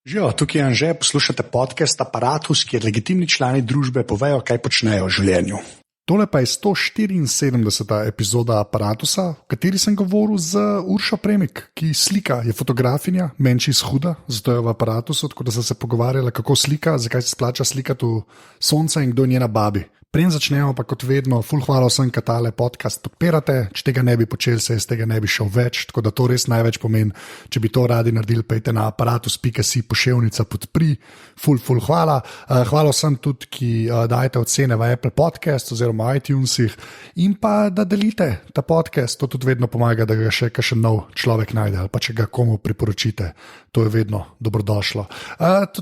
Živijo, tukaj je Anže, poslušate podcast Apparatus, kjer legitimni člani družbe povejo, kaj počnejo v življenju. Tole pa je 174. epizoda Apparatusa, v kateri sem govoril z Uršo Premik, ki slika, je fotografinja, menči izhuda, zato je v Apparatusu, tako da sem se pogovarjala, kako slika, zakaj se splača slikati v sonce in kdo je njena babi. Preden začnemo, pa kot vedno, ful hvala vsem, ki tale podcast podpirate. Če tega ne bi počeli, se iz tega ne bi šel več, tako da to res največ pomeni. Če bi to radi naredili, pejte na apparatus.si poševnica podpri. Ful hvala. Hvala vsem tudi, ki dajete ocene v Apple Podcast oziroma iTunesih in pa da delite ta podcast. To tudi vedno pomaga, da ga še kakšen nov človek najde ali pa če ga komu priporočite. To je vedno dobrodošlo.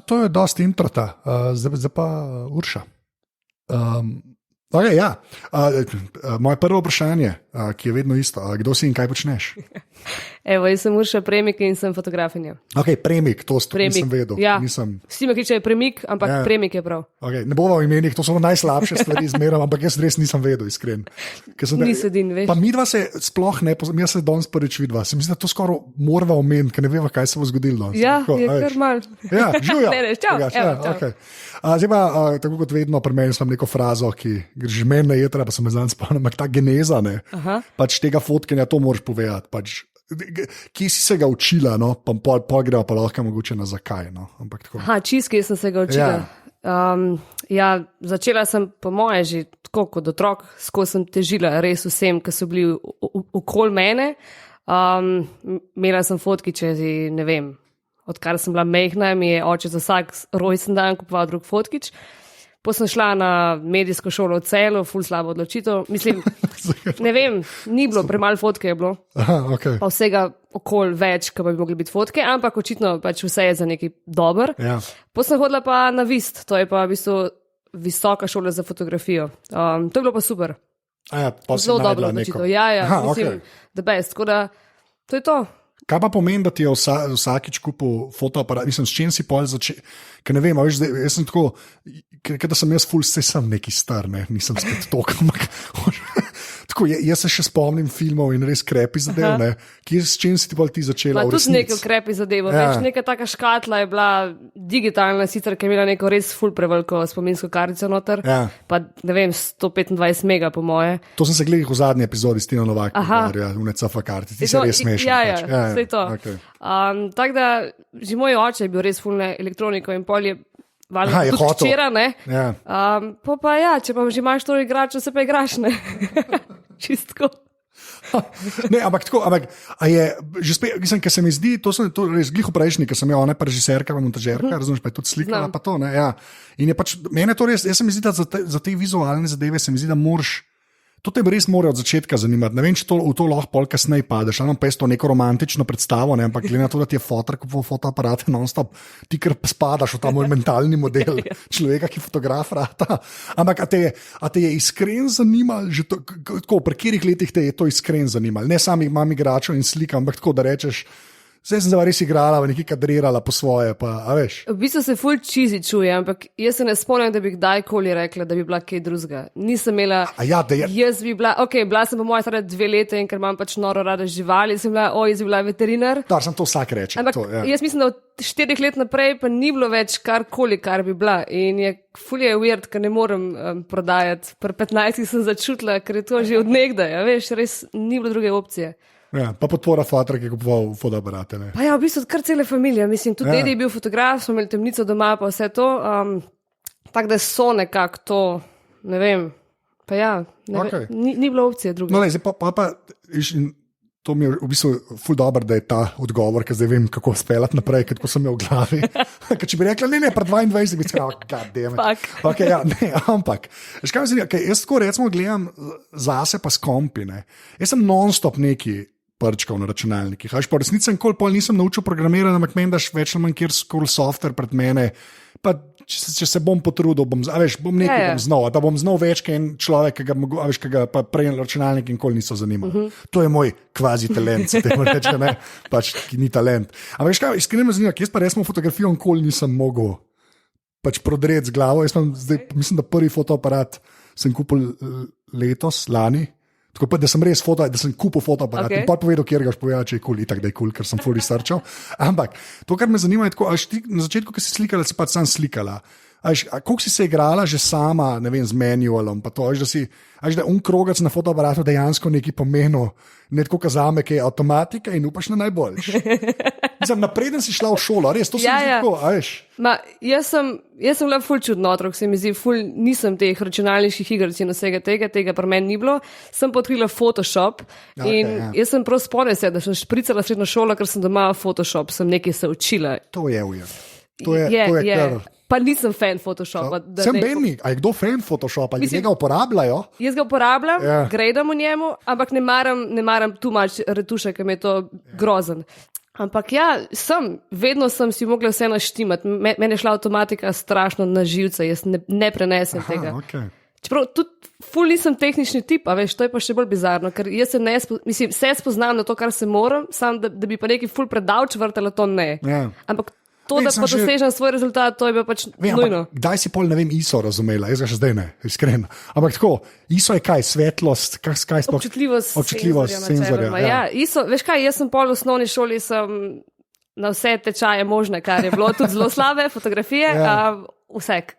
To je dosti introta, zdaj pa Urša. Okay, ja. Moje prvo vprašanje, ki je vedno isto, kdo si in kaj počneš? Evo, jaz sem Urša Premik in sem fotografinja. Ok, Premik, to nisem vedel. Ja. Vsi me kličejo Premik, ampak ja. Premik je prav. Okay, ne bova v imenih, to so najslabše stvari zmeram, ampak jaz res nisem vedel, iskren. Ni sedin, veš. Pa midva se sploh ne poznam, jaz se danes prvič vidva. Se mi zdi, da to skoraj morava omeniti, ker ne veva, kaj se bo zgodilo. Ja, tako, je kar mal. Ja, živijo. Čau. Okay. Zdaj pa, tako kot vedno, pri meni sem neko frazo, ki že meni je treba, pa sem me zanj spomnil, ampak ta geneza, ne, pač tega fotkenja, to moraš povedati, pač, kje si se ga učila, no, pa pol greva pa lahko mogoče na zakaj, no, ampak tako. Čiskaj sem se ga učila. Ja. Začela sem po moje že tako kot otrok, skozi sem težila res vsem, ki so bili okoli mene. Imela sem fotki čez, ne vem, odkar sem bila majhna, mi je oče za vsak rojsten dan kupoval drug fotkič. Potem sem šla na medijsko šolo v Celju, ful slabo odločitev. Mislim, ne vem, ni bilo, premalo fotke je bilo. Aha, okay. Pa vsega okoli več, kaj bi mogli biti fotke, ampak očitno pač vse je za nekaj dober. Ja. Potem sem hodila pa na VIST, to je pa v bistvu visoka šola za fotografijo. To je bilo pa super. Zelo dobro odločitev. Ja, mislim, the best. Tako da, to je to. Kaj pa pomeni, da ti je vsakič kupil fotoaparat? Mislim, s čim si pol začel? Ker ne vem, veš, jaz sem tako, da sem jaz ful, se sem neki star, ne, nisem spet tok, ampak tako, jaz se še spomnim filmov in res krepi zadev, ne. S čim si ti pol ti začela v resnici? Tudi nekaj krepi zadev, veš, neka taka škatla je bila digitalna, sicer, ki je imela neko res ful preveliko spominsko kartico noter, pa ne vem, 125 mega po moje. To sem se gledal v zadnji epizodi s Tino Novak, v NCF kartici, ti se res smešen. Ja, vse to. Okay. Tako da, že moj oče je bil res ful na elektroniko in pol je valjda tudi včera, ne. Pa ja, če pa že imaš to igračo, se pa igraš, ne. Čistko. Ne, ampak tako, a je, že spet, mislim, ker se mi zdi, to res glih v prejšnji, ker sem jo, ona je pa režiserka, montažerka, razumeš, pa je tudi slikala, pa to, ne, ja. In je pač, mene to res, jaz se mi zdi, da za te vizualne zadeve se mi zdi, da moraš, to te res mora od začetka zanimati. Ne vem, če v to lahko pol kasneje padeš, ali pa je to neko romantično predstavo, ne? Ampak glede na to, da ti je fotor kupoval fotoaparate non-stop, ti kar spadaš v ta moj mentalni model človeka, ki fotograf rata. Ampak a te je iskren zanimal, že to, tako, pri katerih letih te je to iskren zanimal? Ne sami imam igračo in slikam, ampak tako, da rečeš, zdaj sem res igrala, nekaj kadrirala po svoje, pa, a veš. V bistvu se ful cheesy čuje, ampak jaz se ne spomnim, da bi kdajkoli rekla, da bi bila kaj drugega. Nisem imela, jaz bi bila, bila sem po moje stara 2 leta in ker imam pač noro rada živali, sem bila veterinar. Da, sem to vsak reče. Ampak jaz mislim, da od 4 let naprej pa ni bilo več karkoli, kar bi bila. In je ful je weird, ker ne morem prodajati. Pri 15 sem začutila, ker je to že od nekdaj, a veš, res ni bilo druge opcije. Ja, pa podpora fotora, ki je kupoval fotoaparate. Pa ja, v bistvu kar cele familije. Mislim, tudi dedi je bil fotograf, smo imeli temnico doma, pa vse to. Tako da so nekako to, ne vem. Pa ja, ni bilo opcije druge. No, le, zdaj pa to mi je v bistvu ful dobro, da je ta odgovor, ker zdaj vem, kako speljati naprej, ker sem jo v glavi. Ker če bi rekla, ne, pa 22, bi skala, goddammit. Okay, ja, ne, ampak, kaj mi se zdi, jaz tako recimo gledam zase pa s kompi, ne. Jaz sem non-stop neki prčkal na računalnikih. Po resnici nikoli pol nisem naučil programirati, ampak meni daš več ali manj kjerkoli software pred mene, pa če se bom potrudil, bom nekaj bom znal, da bom znal več, kaj en človek, ki ga pa prej računalnik nikoli niso zanimali. To je moj kvazi talent, se temu reče, ne, pač ki ni talent. Ampak veš kaj, iskreno me zanima, jaz pa resmo fotografijo nikoli nisem mogel pač prodreti z glavo. Jaz imam zdaj, mislim, da prvi fotoaparat sem kupil lani, Tako pa, da sem res da sem kupil fotoaparat in pa povedal, kjer ga povedal, če je kul, itak da je kul, ker sem full researchal. Ampak to, kar me zanima, je tako, ti na začetku, ko si slikala, si pač sam slikala. Koliko si se igrala že sama, ne vem, z manualom, pa to, da krogac na fotoaparatu dejansko nekaj pomenil, ne tako kazame, ki je avtomatika in upaš na najboljši. Napreden si šla v šolo, res, to se mi zdi tako, Jaz sem bila ful čudno otrok, se mi zdi, nisem teh računalniških igric in vsega tega pri meni ni bilo. Sem odkrila Photoshop in jaz sem prav spomnila se, da sem špricala srednjo šolo, ker sem doma Photoshop, sem nekaj se učila. To je ujet. To je kar... Pa nisem fan Photoshopa. Sem Benny, a je kdo fan Photoshopa? Ljudje ga uporabljajo? Jaz ga uporabljam, gradam v njemu, ampak ne maram too much retuša, ker mi je to grozen. Ampak vedno sem si mogla vse naštimati. Mene je šla avtomatika strašno na živce, jaz ne prenesem tega. Okay. Čeprav tudi ful nisem tehnični tip, a veš, to je pa še bolj bizarno, ker jaz se spoznam na to, kar se moram, sam da bi pa nekaj ful predavč vrtala, to ne. Ampak to, da pa dosežem svoj rezultat, to je pa pač nujno. Kdaj si pol, ne vem, ISO razumela, jaz ga še zdaj ne, iskreno. Ampak tako, ISO je kaj, svetlost, kaj sploh? Občutljivost senzorja. ISO, veš kaj, jaz sem pol v osnovni šoli, sem na vse tečaje možne, kar je bilo, tudi zelo slabe fotografije,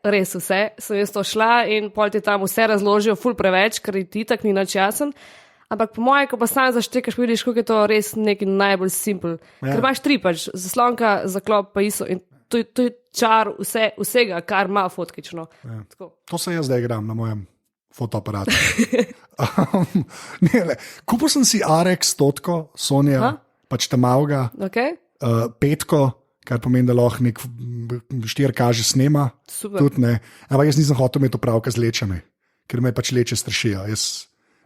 res vse, sem jaz to šla in pol ti tam vse razložijo, ful preveč, ker ti tak ni nič jasen. Ampak po mojem, ko pa sam zaštekaš, vidiš, kako je to res nekaj najbolj simpel. Ker imaš tri pač, zaslonka, zaklop pa ISO in to je čar vsega, kar ima fotkično. To se jaz zdaj igram na mojem fotoaparatu. Kupil sem si RX 100, Sonja, pač temavga, petko, kar pomeni, da lahko nek 4K že snema. Tudi ne. Ampak jaz nisem hotel imeti opravka z lečami, ker me pač leče strašijo.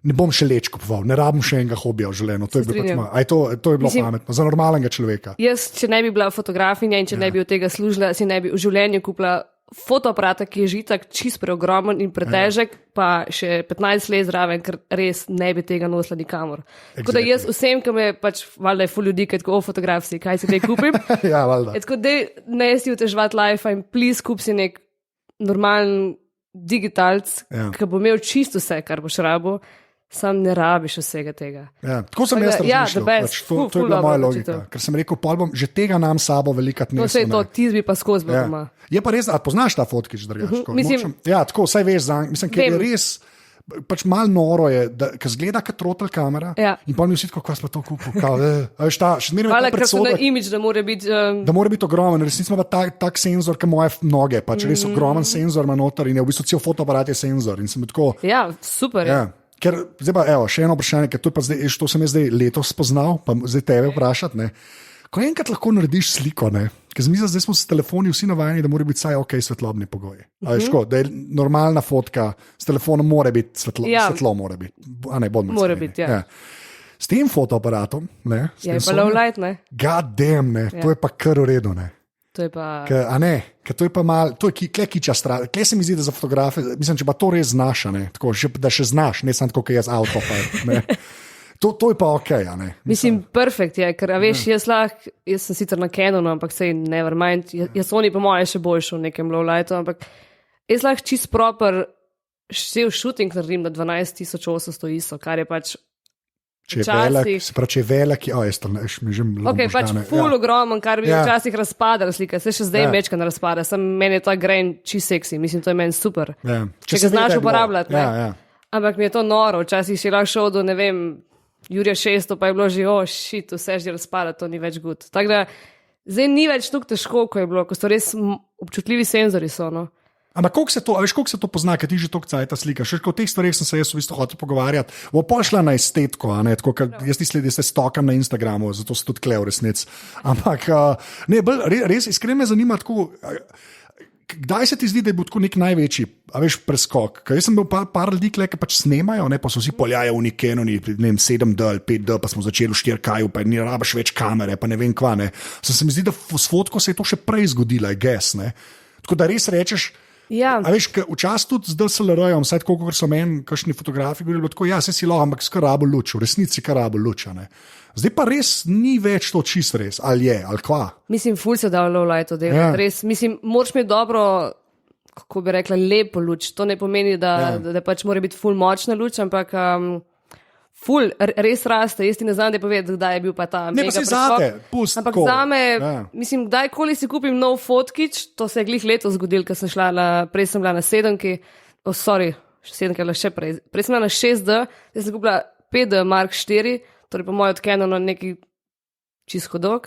Ne bom še leč kupoval, ne rabim še enega hobija v življenju. To je bilo pametno za normalnega človeka. Jaz, če ne bi bila fotografinja in če ne bi od tega služila, si ne bi v življenju kupila fotoaparata, ki je že tak čist preogromen in pretežek, pa še 15 let zraven, ker res ne bi tega nosila nikamor. Tako da jaz vsem, ki me pač, valjda je ful ljudi, ki tako, fotograf si, kaj si te kupim? Valjda. Tako da ne si uteževati life in please kup si nek normalen digitalc, ki bo imel čisto vse, kar boš rabo. Sam ne rabiš vsega tega. Tako sem jaz razmišljal. To je bila moja logika. Ker sem rekel, pol bom že tega nam sabo velikrat nesel. No, vse je to, ti bi pa skozi doma. Je pa res, a poznaš ta fotkič, drugače? Tako, vsaj veš, mislim, ker je res, pač malo noro je, ker zgleda kot trotel kamera in pa mi vsi tako, kaj smo to kupili. Hvala, ker so na imidž, da mora biti... Da mora biti ogromen, resnici ima pa tak senzor, kot moje noge, pač res ogromen senzor ima noter in je v bistvu cel fotoaparat je senzor. In sem tako... Ja, super je. Ker, zdaj pa, še eno vprašanje, ker to sem jaz zdaj letos spoznal, pa zdaj tebe vprašati, ne. Ko enkrat lahko narediš sliko, ne, ker zdaj smo s telefoni vsi navajeni, da mora biti vsaj svetlobni pogoji. Da je normalna fotka, s telefonom mora biti svetlo, mora biti. A ne, bolj mora biti, S tem fotoaparatom, ne. Je pa low light, ne. God damn, ne, to je pa kar v redu, ne. To je pa... To je pa malo, to je kiča stran. Kle se mi zdi, da za fotografe, mislim, če pa to res znaš, ne, tako, da še znaš, ne samo tako, kot jaz avtofajl, ne. To je pa ok, a ne. Mislim, perfekt je, ker veš, jaz sem sicer na Canonu, ampak sej never mind, jaz oni pa moje še boljšo v nekem low lightu, ampak jaz lahko čist proper cel shooting naredim na 12800 ISO, kar je pač če je velik, jaz to ne, mi že mlom možgane. Pač ful ogromen, kar bi včasih razpadal slika, se še zdaj mečka ne razpada, meni je ta grain čist seksi, mislim, to je meni super. Če ga znaš uporabljati, ne. Ampak mi je to noro, včasih si lahko šel do, ne vem, Jurija 600, pa je bilo že, shit, vse že razpada, to ni več good. Tako da, zdaj ni več tako težko, ko je bilo, ko so res občutljivi senzori so, no. Ampak koliko se to pozna, ker ti že toliko cajta slika? Še o teh stvareh sem se jaz v bistvu hotel pogovarjati. Bo pošla na estetko, a ne, tako, jaz mislim, da se stokam na Instagramu, zato se tudi kle v resnici. Ampak, ne, res iskreno me zanima tako, kdaj se ti zdi, da je bil tako nek največji, a veš, preskok? Ker jaz sem bil par ljudi, ki pač snemajo, ne, pa so vsi poljajo v Nikenoni, ne vem, 7D ali 5D, pa smo začeli v 4K, pa ni rabaš več kamere, pa ne vem kva, ne. Se mi zdi, da s fotko se je to še prej zgodilo, I guess, ne. Tako da res rečeš, a veš, včasih tudi z DSLR-jem, vsaj tako, kot so meni kakšni fotografi govorili, tako, se si lahko, ampak skar rabo luč, v resnici kar rabo luč, ne. Zdaj pa res ni več to čist res, ali je, ali kva. Mislim, ful se da v low lightu delati, res, mislim, moraš imeti dobro, kako bi rekla, lepo luč, to ne pomeni, da pač mora biti ful močna luč, ampak ful, res raste. Jaz ti ne znam, da povedati, kdaj je bil pa ta mega preskok. zate, pust. Ampak zame, mislim, kdajkoli si kupim nov fotkič, to se je glih letos zgodil, ker sem prej sem bila na 7, sedemke je bila še prej sem bila na 6D, jaz sem kupila 5D Mark 4, torej po mojem odkeno na neki čisto hudo,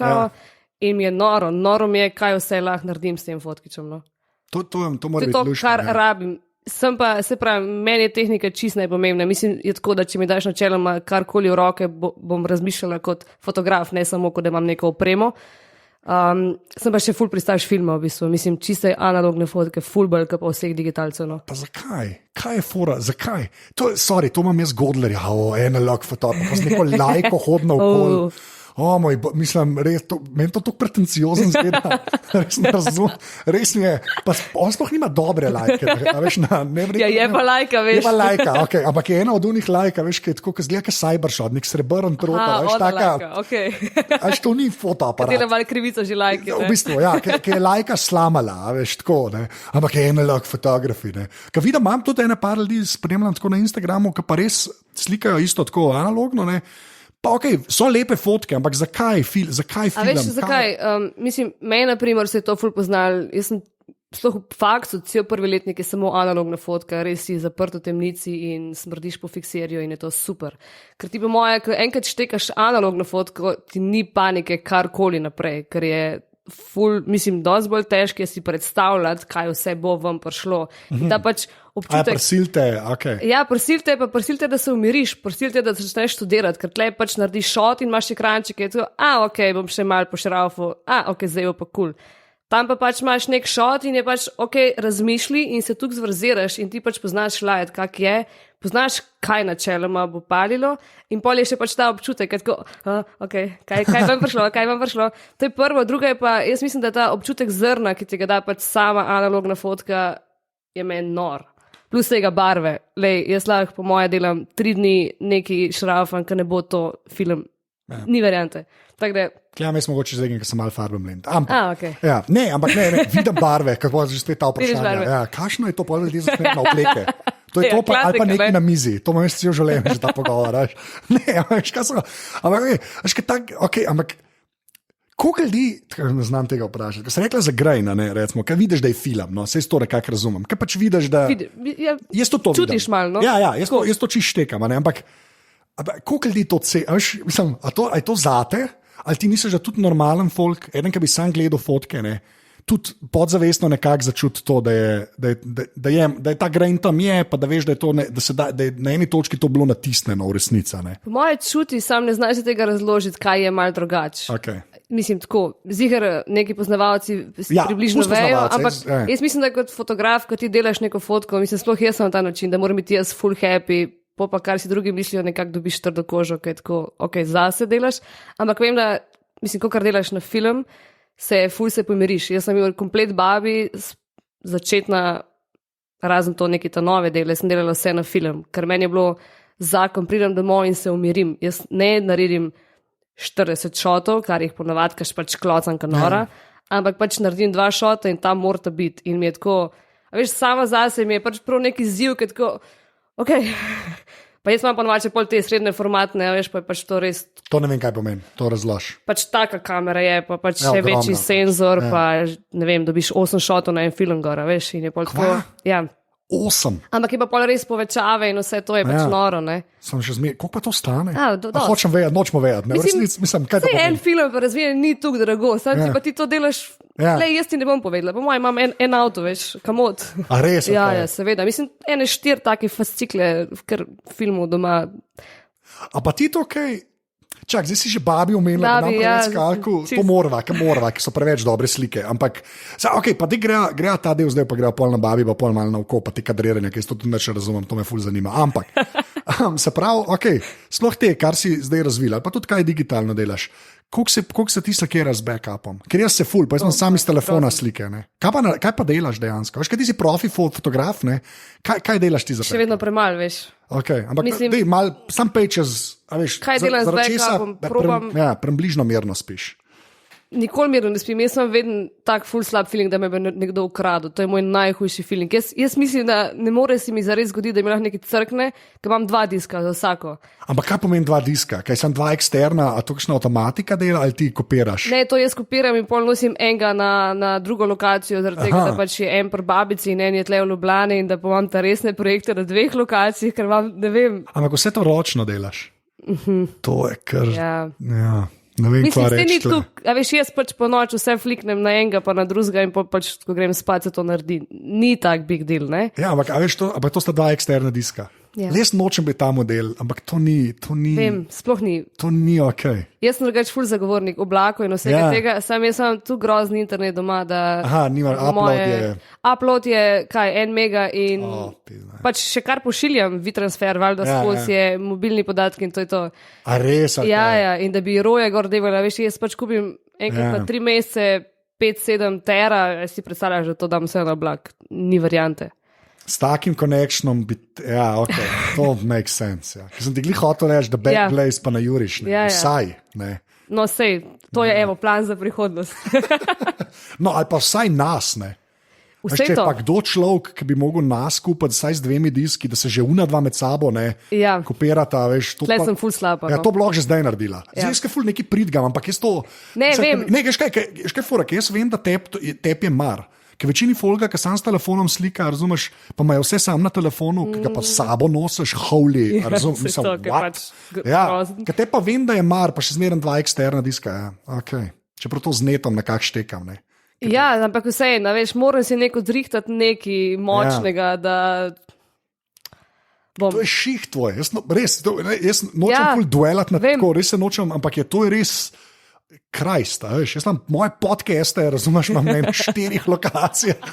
in mi je noro mi je, kaj vse lahko naredim s tem fotkičem. No. To mora biti to, luštno. kar rabim. Sem pa, se pravi, meni je tehnika čist najpomembna. Mislim, je tako, da če mi daš načeloma karkoli v roke, bom razmišljala kot fotograf, ne samo, kot da imam neko opremo. Sem pa še ful pristaš filma, v bistvu. Mislim, čiste analogne fotke, ful bolj, kot pa vseh digitalcev. No. Pa zakaj? Kaj je fora? Zakaj? To imam jaz Godlerja, analog fotograf, pa z neko lajko hodno okoli. Moj, mislim, meni to tako pretenciozen zgleda, res ne razumem, res mi je, pa on sploh nima dobre lajke, veš, je pa lajka, veš. Je pa lajka, okay, ampak je ena od unih lajka, veš, ki je tako, ki zgleda kot cybershot, nek srebrn trota, veš, taka, veš, to ni fotoaparat. Katera malo krivica že lajke, ne? V bistvu, ja, ki je lajka slamala, veš, tako, ne, ampak je analog fotografi, ne. Ka vidim, imam tudi ene par ljudi, spremljam tako na Instagramu, ki pa res slikajo isto tako analogno, ne. Pa so lepe fotke, ampak zakaj film? A veš, zakaj? Mislim, meni, na primer, se je to ful poznal. Jaz sem sploh v faksu, cel prvi letnik je samo analogna fotka, res si zaprt v temnici in smrdiš po fikserju in je to super. Ker ti po moje, ko enkrat štekaš analogno fotko, ti ni panike karkoli naprej, ker je ful, mislim, dosti bolj težko je si predstavljati, kaj vse bo vam prišlo. Da pač občutek... Prsilte, okej. Ja, prsilte, da se umiriš, prsilte, da začneš študirati, ker tle pač narediš šot in imaš ekranček, je tako, bom še malo pošraufu, zdaj je pa cool. Tam pa pač imaš nek šot in je pač, razmišlji in se tukaj zvrziraš in ti pač poznaš lajat, kak je, poznaš, kaj načeloma bo palilo in pol je še pač ta občutek, kaj vam prišlo. To je prvo, druga je pa, jaz mislim, da ta občutek zrna, ki ti ga da pač sama analogna fotka, je meni nor. Plus tega barve. Lej, jaz lahko po moje delam 3 dni neki šraufan, ker ne bo to film. Ja. Ni variante. Ja, mi smo mogoče zdaj, ker sem malo farbe mlend. Okay. Ja, ampak ne, vidim barve, kako je že spet ta vprašanje. Ja, kakšno je to, pa ljudi zasmejo na obleke? To je to, ali pa nekaj na mizi. To me veš, si jo želim, že ta pogovor. Ne, veš, kaj so. Ampak koliko ljudi, ne znam tega vprašati, ko sem rekla za Grajna, recimo, kaj vidiš, da je film, no, sej to nekako razumem. Kaj pač vidiš, da... Jaz to čutiš malo, no? Ja, jaz to čist štekam, ampak koliko ljudi to mislim, a je to zate? Ali ti misliš, da tudi normalen folk, eden, ki bi sam gledal fotke, ne, tudi podzavestno nekako začuti to, da je ta Grajn tam je, pa da veš, da je na eni točki to bilo natisnjeno v resnica. Ne. Po moje čuti, sam ne znaš tega razložiti, kaj je malo drugače. Okay. Mislim, tako, ziher neki poznavalci približno vejo, ampak jaz mislim, da kot fotograf, ko ti delaš neko fotko, mislim, sploh jaz sem na ta način, da moram biti jaz full happy, pa kar si drugi mislijo, nekako dobiš trdo kožo, kaj tako, zase delaš, ampak vem, da, mislim, ko kar delaš na film, se pomiriš. Jaz sem bil komplet babi, začetna, razen to neki ta nove dele, sem delala vse na film, ker meni je bilo zakon, pridem domov in se umirim. Jaz ne naredim 40 šotov, kar jih ponavadi, kaš pač klocam kanora, ampak pač naredim 2 šota in tam morata biti. In mi je tako, a veš, sama zase mi je pač prav neki ziv, ker tako, pa jaz imam ponovače pol te srednje formatne, veš, pa je pač to res... To ne vem, kaj pomeni, to razlož. Pač taka kamera je, pa pač še večji senzor, pa ne vem, dobiš 8 šotov na en film gora, veš, in je pol tako... Ja. 8? Ampak je pa pol res povečave in vse to je pač noro, ne? Sem še koliko pa to stane? Hočem vedeti, nočemo vedeti, ne? Mislim, kaj to pomeni? En film pa razvijen ni tuk drago, sam ti pa ti to delaš... Jaz ti ne bom povedala, po mojem imam en avto, veš, kamot. A res? Ja, seveda. Mislim, 4 take fascikle, ker filmov doma. A pa ti to kaj... Čak, zdaj si že babi omenila, da nam preveč skalku, to morva, ki so preveč dobre slike, ampak, pa ti gre ta del zdaj, pa gre pol na babi, pa pol malo na oko, pa ti kadriranje, ki to tudi neče razumem, to me ful zanima, ampak, se pravi, sploh te, kar si zdaj razvila, pa tudi kaj digitalno delaš, koliko se ti slakira z backupom, ker jaz se ful, pa jaz sem sam iz telefona slike, ne, kaj pa delaš dejansko, veš, kaj ti si profi fotograf, ne, kaj delaš ti za backup? Še vedno premalo, veš. Ampak dej, sam pej čez, a veš, kaj delam z backupom, probam. Ja, približno mirno spiš. Nikoli mirno ne spim, jaz sem vedno tak full slab feeling, da me bo nekdo ukradel. To je moj najhujši feeling. Jaz mislim, da ne more se mi zares zgoditi, da mi lahko nekaj crkne, ker imam 2 diska za vsako. Ampak kaj pomeni 2 diska? Kaj sem 2 eksterna, a to kakšna avtomatika dela ali ti kopiraš? Ne, to jaz kopiram in pol nosim enega na drugo lokacijo, zaradi tega, da pač je en pri babici in en je tle v Ljubljani in da pa imam ta resne projekte na 2 lokacijah, ker imam, ne vem. Ampak vse to ročno delaš. To je kar... Ja. Ne vem, mislim, kva reči. Veš, jaz pač po noč vse fliknem na enega pa na drugega in pač, ko grem spat, se to naredi. Ni tak big deal, ne? Ja, ampak to sta 2 eksterna diska. Ja. Jaz nočem biti ta model, ampak to ni... Vem, sploh ni. To ni ok. Jaz sem drugač ful zagovornik oblakov in vsega tega, jaz sem tu grozni internet doma, da... Aha, nima, upload je, kaj, 1 mega in pač še kar pošiljam WeTransfer, valjda skozi je mobilni podatki in to je to. A res? Ja, in da bi roje gor devala, veš, jaz pač kupim enkrat na 3 mesece 5-7 tera, jaz si predstavljaš, da to dam vse na oblak, ni variante. S takim connectionom ok, to makes sense. Ja. Ker sem ti glih hotel reči, da Backblaze pa na juriš, ne? Vsaj. Ne? No, sej, to je evo plan za prihodnost. No, ali pa vsaj nas, ne? Veš, če je pa kdo človek, ki bi mogel nas kupiti vsaj z 2 diski, da se že una 2 med sabo kopirata, veš. Tle sem ful slaba. Ja, to bi lahko že zdaj naredila. Zdaj jaz ful neki pridgam, ampak jaz to... Ne, vem. Ne, kaj fora, jaz vem, da tep je mar. Ker večini folga, ki sam s telefonom slika, razumeš, pa imajo vse sam na telefonu, ki ga pa s sabo nosiš, holy, razumeš, mislim, what? Ja, ker te pa vem, da je mar, pa še zmeraj 2 eksterna diska, ok. Čeprav to z netom nekako štekam, ne. Ja, ampak vseeno, veš, moram si neko zrihtati nekaj močnega, da... To je ših tvoj, jaz nočem ful duelat na tako, res se nočem, ampak to je res... Krajst, veš, jaz imam moje podcaste, razumeš, imam na 4 lokacijah.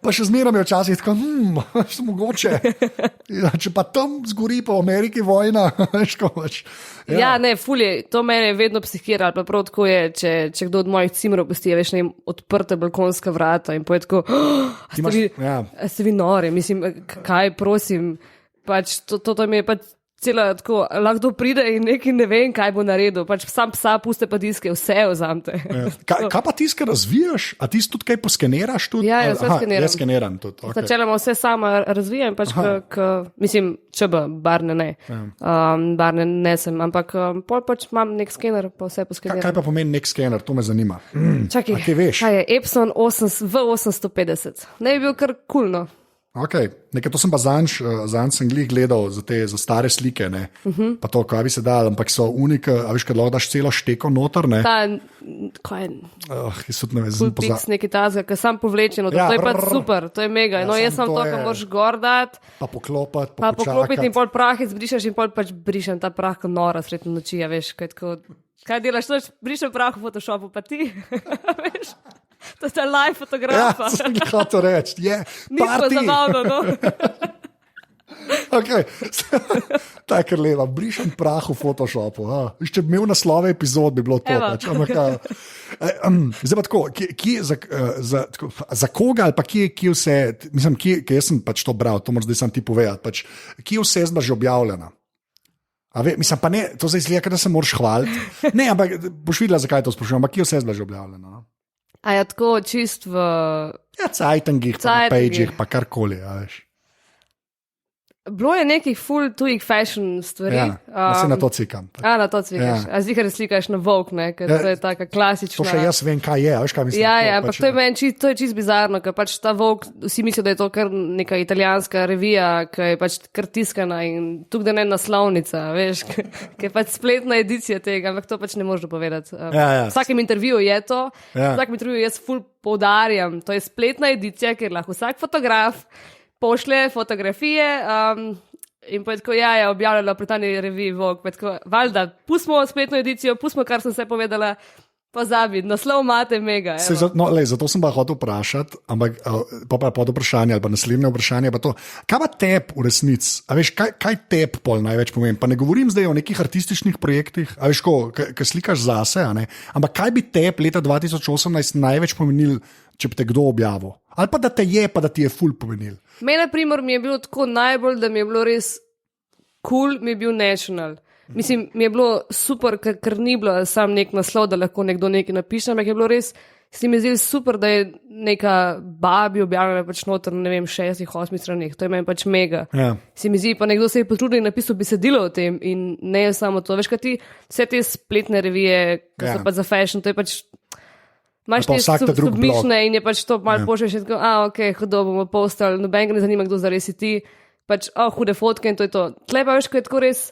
pa še zmeraj mi včasih tako, mogoče. Ja, če pa tam zgori po Ameriki vojna, veš, ko več. Ja, ne, fulje, to mene vedno psihira, ali pa prav tako je, če kdo od mojih cimrov pusti, veš, ne, odprte balkonska vrata in poje tako, ste vi nori, mislim, kaj, prosim, pač, to mi je pač cela tako, lahko pride in nekaj ne vem, kaj bo naredil. Pač sam psa puste pa diske, vse vzamte. Ja. Kaj pa tiske razvijaš? A ti tudi kaj poskeniraš? Tudi? Ja, vse skeniram. Jaz skeniram tudi. Okay. Začelamo vse sama razvijam, pač mislim, čeba, barne ne. Barne ne sem, ampak pol pač imam nek skener, pa vse poskeniram. Kaj pa pomeni nek skener? To me zanima. Čakaj, kaj je Epson V850? Ne bi bil kar kulno. Ok, nekaj to sem pa zanj sem glih gledal za stare slike, ne, pa to, kaj bi se dal, ampak so unike, a veš, kad lahko daš celo šteko noter, ne. Kaj je? Jaz tudi ne vem. Pulpix nekaj tazga, ker sam povlečeno, to je pa super, to je mega, no jaz sem to, ko moraš gor dat, pa poklopati, pa poklopiti in pol prah izbrišaš in pol pač brišem ta prah, ko nora sredno noči, ja veš, kaj delaš, brišem prah v Photoshopu, pa ti, veš. To je ta live fotografa. Ja, sem jih hotel reči. Ni pa zabavno, no? Ok, ta je kar leva. Brišem prah v Photoshopu. Če bi imel naslove epizod, bi bilo to. Pač. Zdaj pa tako, za koga ali pa kje vse, mislim, kje jaz sem pač to bral, to moram zdaj sam ti povedati, pač, kje vse je že objavljena. Mislim pa ne, to zdaj izgleda, da se moraš hvaliti. Ne, ampak boš videla, zakaj to sprašujem, ampak kje vse je že objavljena. A je tako čist v... Ja, cajtangih, pa na pageh, pa karkoli, ja, veš. Bilo je nekih full tujih fashion stvari. Ja, se na to cikam. Na to cikaš. A zdi, ker slikaš na Vogue, ne, ker to je taka klasična... To še jaz vem, kaj je, veš, kaj mislim. Ja, ampak to je meni to je čist bizarno, ker pač ta Vogue, vsi mislijo, da je to kar neka italijanska revija, ki je pač kar tiskana in tukaj da ne naslovnica, veš, ki je pač spletna edicija tega, ampak to pač ne možeš povedati. V vsakem intervjuju je to, v vsakem intervjuju jaz full poudarjam, to je spletna edicija, kjer lahko vsak fotograf pošlje fotografije in pa je tako, je objavljala pri tani reviji Vogue, pa je tako, valjda, pustimo spletno edicijo, pustimo, kar sem se povedala, pozabi, naslov imate mega. Zato sem pa hotel vprašati, ampak pa pod vprašanje ali pa naslednje vprašanje, pa to, kaj pa tep v resnici, a veš, kaj tep pol največ pomeni, pa ne govorim zdaj o nekih artističnih projektih, a veš, ko slikaš zase, a ne, ampak kaj bi tep leta 2018 največ pomenil, če bi te kdo objavil? Ali pa da te je, pa da ti je ful pomenil? Mene, na primer, mi je bilo tako najbolj, da mi je bilo res cool, mi je bil National. Mislim, mi je bilo super, ker ni bilo sam nek naslov, da lahko nekdo nekaj napiše, ampak je bilo res, se mi zdi super, da je neka babi objavljena pač noter, ne vem, 6-8 stranih, to je meni pač mega. Ja. Se mi zdi, pa nekdo se je potrudil in napisal besedilo o tem in ne samo to. Veš, kaj ti vse te spletne revije, ki so pač za fashion, to je pač, imaš te submišne in je pač to malo pošlješ in tako, ok, hudo bomo postali, noben ga ne zanima, kdo zares si ti, pač, hude fotke in to je to. Tle pa veš, ko je tako res,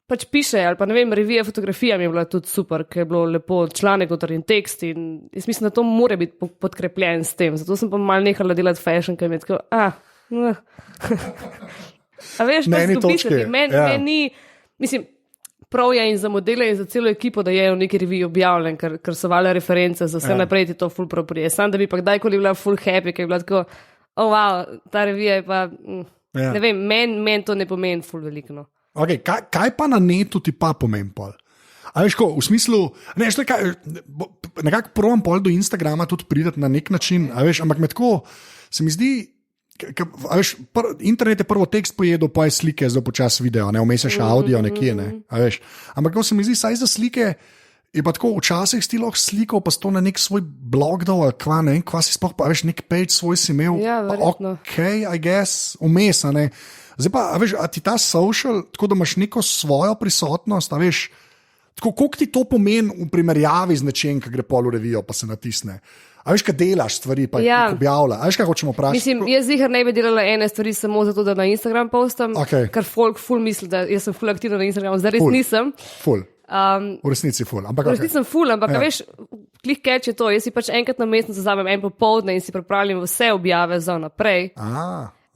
pač piše, ali pa ne vem, revija fotografija mi je bila tudi super, ker je bilo lepo članek in tekst in jaz mislim, da to mora biti podkrepljen s tem, zato sem pa malo nehala delati fashion, ker mi je tako, a veš, pa zdobišati, meni ni, mislim, prav je in za modele in za celo ekipo, da je v neki reviji objavljen, ker so vale reference za vse naprej, ti to ful prav prije. Sam, da bi pa kdajkoli bila ful happy, ker je bila tako, wow, ta revija je pa, ne vem, meni to ne pomeni ful veliko, no. Okay, kaj pa na netu ti pa pomeni pol? A veš, v smislu, nekako provam pol do Instagrama tudi prideti na nek način, a veš, ampak me tako, se mi zdi, a veš, internet je prvo tekst pojedel, pa je slike, zdaj počas video, ne, vmes je še audio nekje, ne, a veš. Ampak to se mi zdi, saj za slike je pa tako, včasih si lahko slikal, pa si to na nek svoj blog dal, ali kva, ne vem, kva si sploh, pa veš, nek page svoj si imel, ja, verjetno. Ok, I guess, vmes, a ne. Zdaj pa, a veš, a ti ta social, tako da imaš neko svojo prisotnost, a veš, tako, koliko ti to pomeni v primerjavi z nečem, ki gre pol v revijo, pa se natisne. A veš, kaj delaš stvari, pa jih objavlja. A veš, kaj hočemo vprašati? Mislim, jaz zihar ne bi delala ene stvari samo zato, da na Instagram postam, ker folk ful misli, da jaz sem ful aktivna na Instagramu, zdaj res nisem. Ful. V resnici ful. V resnici sem ful, ampak veš, klik catch je to, jaz si pač enkrat na mesec vzamem en popoldne in si pripravljam vse objave za naprej.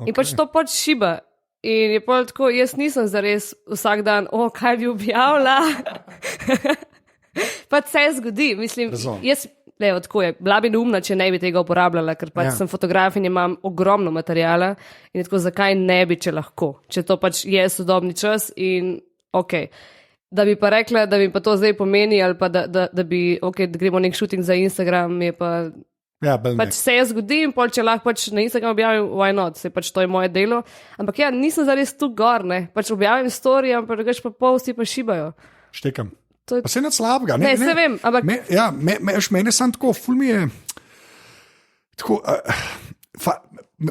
In pač to pač šiba. In je pa tako, jaz nisem zares vsak dan, kaj bi objavila. Pač se zgodi, mislim, jaz, tako je, bila bi neumna, če ne bi tega uporabljala, ker pač sem fotograf in imam ogromno materijala in je tako, zakaj ne bi, če lahko, če to pač je sodobni čas in ok. Da bi pa rekla, da bi pa to zdaj pomeni ali pa da bi, ok, da gremo nek shooting za Instagram, je pa... Ja, pač se je zgodi in pol, če lahko pač na Instagram objavim, why not, se pač to je moje delo. Ampak ja, nisem zares tu gor, ne. Pač objavim story, ampak drugač pa posti pa šibajo. Štekam. Pa se ne slabega. Ne, se vem, ampak... Mene sam tako, ful mi je... Tako,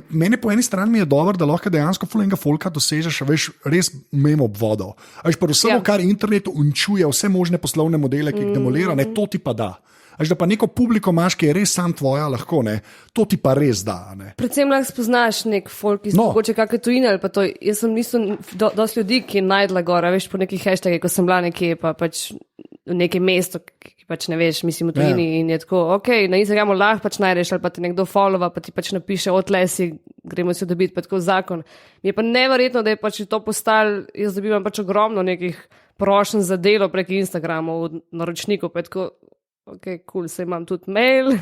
mene po eni strani mi je dobro, da lahko dejansko ful enega folka dosežeš, veš, res mimo obvodov. Veš, pa vsemo, kar internet uničuje, vse možne poslovne modele, ki jih demolira, ne, to ti pa da. Až da pa neko publiko imaš, ki je res sam tvoja, lahko ne, to ti pa res da. Ne. Predvsem lahko spoznaš nek folk, ki mogoče kakve tujine ali pa to. Jaz sem dosti ljudi, ki je najdla gora, veš, po nekih hashtagih, ko sem bila nekje, pa pač v nekem mestu, ki pač ne veš, mislim v tujini in je tako, ok, na Instagramu lahko pač najdeš ali pa ti nekdo followa, pa ti pač napiše odlesi, gremo si dobiti pa tako zakon. Mi je pa neverjetno, da je pač to postal, jaz dobivam pač ogromno nekih prošenj za delo prek Instagramov v naročniku, pa je tako, ok, cool, se imam tudi mail.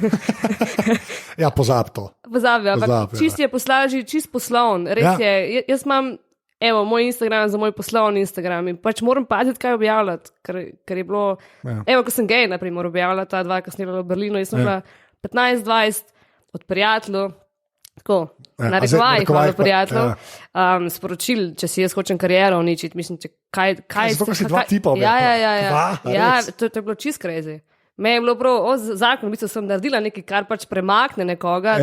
Ja, pozab to. Ampak čist je poslaži, čist poslovn. Res je, jaz imam, moj Instagram za moj poslovni Instagram in pač moram paziti, kaj objavljati, ker je bilo, ko sem gej, naprimer, objavljala ta dva, ko sem delala v Berlinu, jaz sem bila 15-20 od prijateljev, tako, na rekvajih malo prijateljev, sporočil, če si jaz hočem kariero uničiti, mislim, če kaj... Zato, ker si dva tipa objavljala. Ja, to je bilo čist crazy. Me je bilo prav, zakon, v bistvu sem naredila nekaj, kar pač premakne nekoga,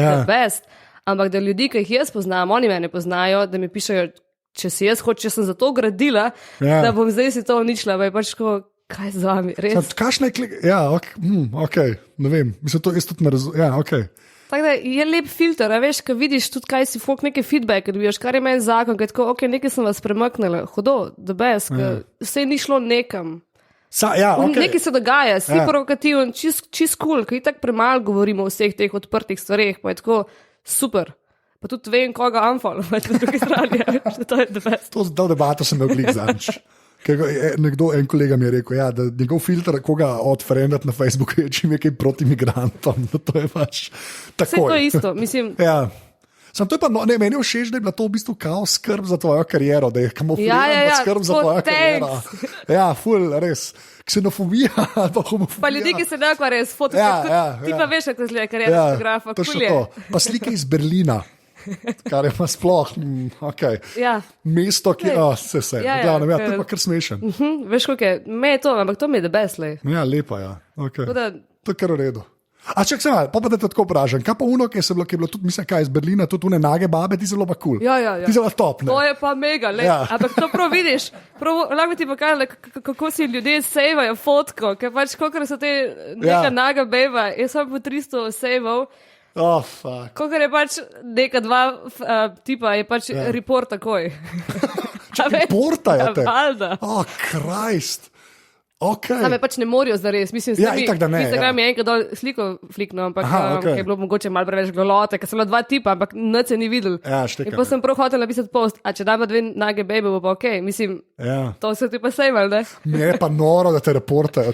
ampak da ljudi, ki jih jaz poznam, oni me ne poznajo, da mi pišajo, če sem za to gradila, da bom zdaj si to uničila, pa je pač tako, kaj z vami, res. Ok, ne vem, mislim, to jaz tudi ne razumem, ok. Tako da je lep filter, a veš, ko vidiš tudi, kaj si folk neke feedbacke dobiš, kar je meni zakon, kaj tako, ok, nekaj sem vas premaknila, hudo, the best, vse ni šlo nekam. Okay. Nekaj se dogaja, si provokativen, čist cool, ker tako premalo govorimo o vseh teh odprtih stvareh, pa je tako super. Pa tudi vem, koga unfollowati na drugi strani, to je the best. To debato sem imel glik zanč. En kolega mi je rekel, da njegov filter, koga odfrendati na Facebooku, je čim je kaj proti migrantom. To je pač tako. Vse to je isto, mislim. To je pa, meni je všeč, da je bila to v bistvu kao skrb za tvojo kariero, da je kamuflirana skrb za tvojo kariero. Ja, ful, res. Ksenofobija ali pa homofobija. Pa ljudi, ki se ne ukvarjajo s fotografom. Ti pa veš, kako izgleda kariera fotografa. Pa slike iz Berlina. Kar je pa sploh, okay. Ja. Mesto, ki se. Glavno, to je pa kar smešen. Veš, kako je, me je to, ampak to mi je the best, lej. Ja, lepa, ja. Okay. Da, to je kar v redu. A čak se malo, pa da te tako vprašam, kaj pa uno, ki je bilo tudi, mislim, kaj iz Berlina, tudi une nage babe, ti zelo pa kul. Ja. Ti zelo top, ne? To je pa mega, ja. Ampak to prav vidiš, lahko ti pa kaže, kako si ljudje sejvajo fotko, ker pač kolikor so te neka naga beba, jaz sem po 300 sejval. Oh, fuck. Kolikor je pač neka dva tipa, je pač report takoj. Reportajo te? Valda. Oh, Krist. Okay. Same pač ne morijo zares, mislim, itak da ne. Instagram je enkrat dol sliko fliknil, ampak je bilo mogoče malo preveč golote, ker so bila dva tipa, ampak nič se ni videl. Ja, štekam. In pa sem prav hotel napisati post, a če dam pa 2 nage bebe, bo pa okej, mislim, to se ti pa sejval, ne? Ne, pa noro, da te reportajo,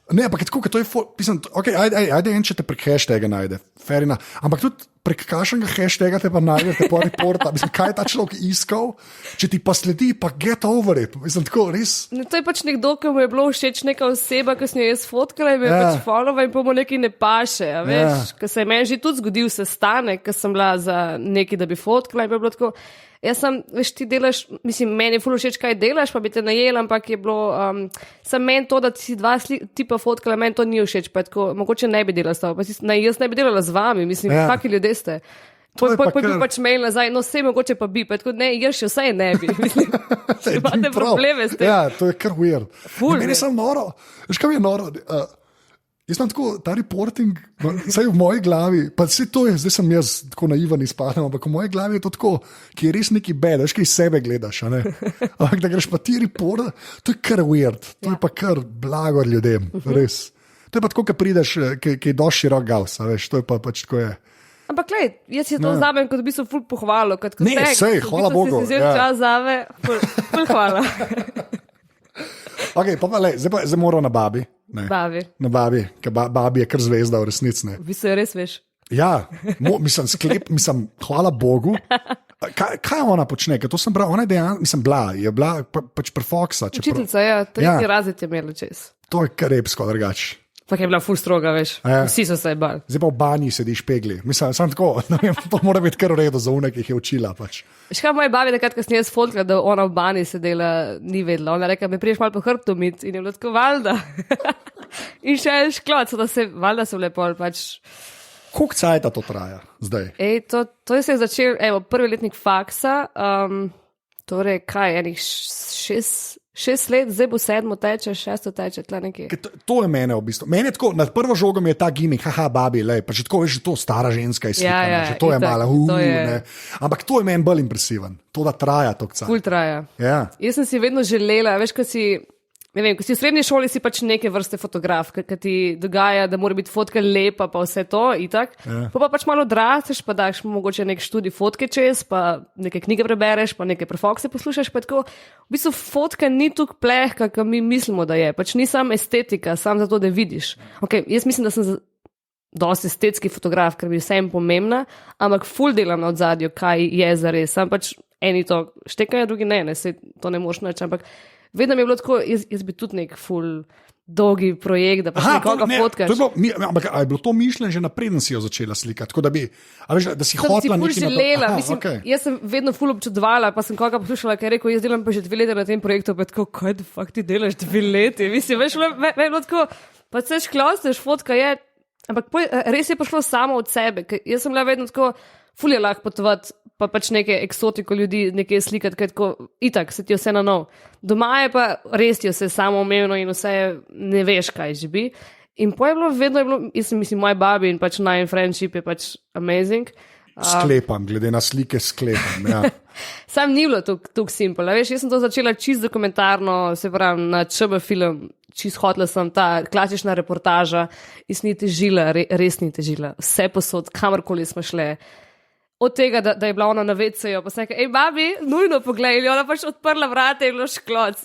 ne, ampak je tako, to je, pisam, okay, ajde če te prek hashtaga najde, fair enough, ampak tudi prek kakšnega hashtaga te pa najde, te pa reporta, mislim, kaj je ta človek iskal, če ti pa sledi, pa get over it, mislim, tako, res. No, to je pač nekdo, ki mu je bilo všeč neka oseba, ki sem jo jaz fotkala in me pač followala in pa mu nekaj ne paše, a veš, ker se je meni že tudi zgodil sestanek, ker sem bila za nekaj, da bi fotkala in pa je bilo tako. Jaz sem, veš, ti delaš, mislim, meni je ful všeč, kaj delaš, pa bi te najela, ampak je bilo, sem meni to, da si dva tipa fotkala, meni to ni všeč, pa tako, mogoče ne bi delala s tabo, pa jaz ne bi delala z vami, mislim, kaki ljudje ste. Poj bi pač mail nazaj, no vse mogoče pa bi, pa tako, ne, jaz še vse ne bi, mislim, imate probleme s tem. Ja, to je kar weird. Meni je samo noro, veš, kam je noro, jaz sem tako, ta reporting, vsaj v moji glavi, pa vse to je, zdaj sem jaz tako naivan izpadem, ampak v moji glavi je to tako, ki je res neki bed, veš, kaj iz sebe gledaš, a ne? Ampak da greš pa ti report, to je kar weird, to je pa kar blago ljudem, res. To je pa tako, ki prideš, ki je dosti širok gaus, veš, to je pa pač tako je. Ampak glej, jaz si to vzamem, kot bi se ful pohvalil, kot ne, sej, hvala Bogu. Si vzel čas zame, ful hvala. Ok, pa le, zdaj moram na babi. Ne. Babi. Na babi, ker babi je kar zvezda v resnici. Vi se res veš. Ja, mislim, hvala Bogu. Kaj ona počne? Ker to sem bral, ona je bila pač pri Foxa. Učiteljica, ja, 3. razred je imela čez. To je kar repsko drugače. Pa je bila ful stroga, veš. Vsi so se bali. Zdaj pa v banji sediš pegli. Mislim, sam tako, to mora biti kar v redu za une, ki jih je učila. Pač. Škaj moja babi, takrat, ko sem jaz fotkala, da ona v banji sedela, ni vedela. Ona rekla, me priješ malo po hrbtu mit in je bilo tako valda. In še je šklot, da se valda so lepo pač. Koliko cajta to traja zdaj? To je se začel, prvi letnik faksa, torej kaj, enih 6 let, zdaj bo 7 teče, 6 teče, tle nekje. To je mene v bistvu. Mene je tako, nad prvo žogo mi je ta gimik, haha, babi, lej, pa že tako veš, že to stara ženska je slika, že to je malo, ne. Ampak to je meni bolj impresiven, to da traja tok cajt. Ful traja. Ja. Jaz sem si vedno želela, veš, ko si v srednji šoli si pač neke vrste fotograf, ker ti dogaja, da mora biti fotka lepa, pa vse to, itak. Ja. Pa pač malo odrasteš, pa daš mogoče nek študij fotke čez, pa neke knjige prebereš, pa neke prefokse poslušaš, pa tako, v bistvu fotka ni tuk plehka, kot mi mislimo, da je. Pač ni sam estetika, sam zato, da vidiš. Ok, jaz mislim, da sem dosti estetski fotograf, ker bi vsem pomembna, ampak ful delam na odzadju, kaj je zares. Sam pač eni to štekajo, drugi ne, se to ne moš nač, ampak vedno mi je bilo tako, jaz bi tudi nek ful dolgi projekt, da pač nekoga fotkaš. Ampak je bilo to mišljeno že naprej, da si jo začela slikati, tako da bi, da si hotela nekaj želela, mislim, jaz sem vedno ful občudovala, pa sem koga poslušala, ki je rekel, jaz delam pa že 2 leta na tem projektu, pa tako, kaj da fakt ti delaš 2 leti, mislim, veš, bilo tako, pa se šklosteš, fotka je, ampak res je prišlo samo od sebe, ker jaz sem bila vedno tako, ful je lahko potovati, pa pač neke eksotiko ljudi, nekaj slikati, kaj tako, itak, se ti vse na nov. Doma je pa res ti vse samoumevno in vse ne veš, kaj že bi. In po je bilo, vedno je bilo, jaz mislim, moj babi in pač nine friendship je pač amazing. Sklepam, glede na slike sklepam, ja. Sam ni bilo tuk simple, veš, jaz sem to začela čist dokumentarno, se pravim, na ČB film, čist hotla sem ta klasična reportaža, jaz ni težila, res ni težila, vse posod, kamorkoli smo šle. Od tega, da je bila ona na WC-ju, pa sem rekla, babi, nujno poglej, ona pač odprla vrata in je bilo škloc.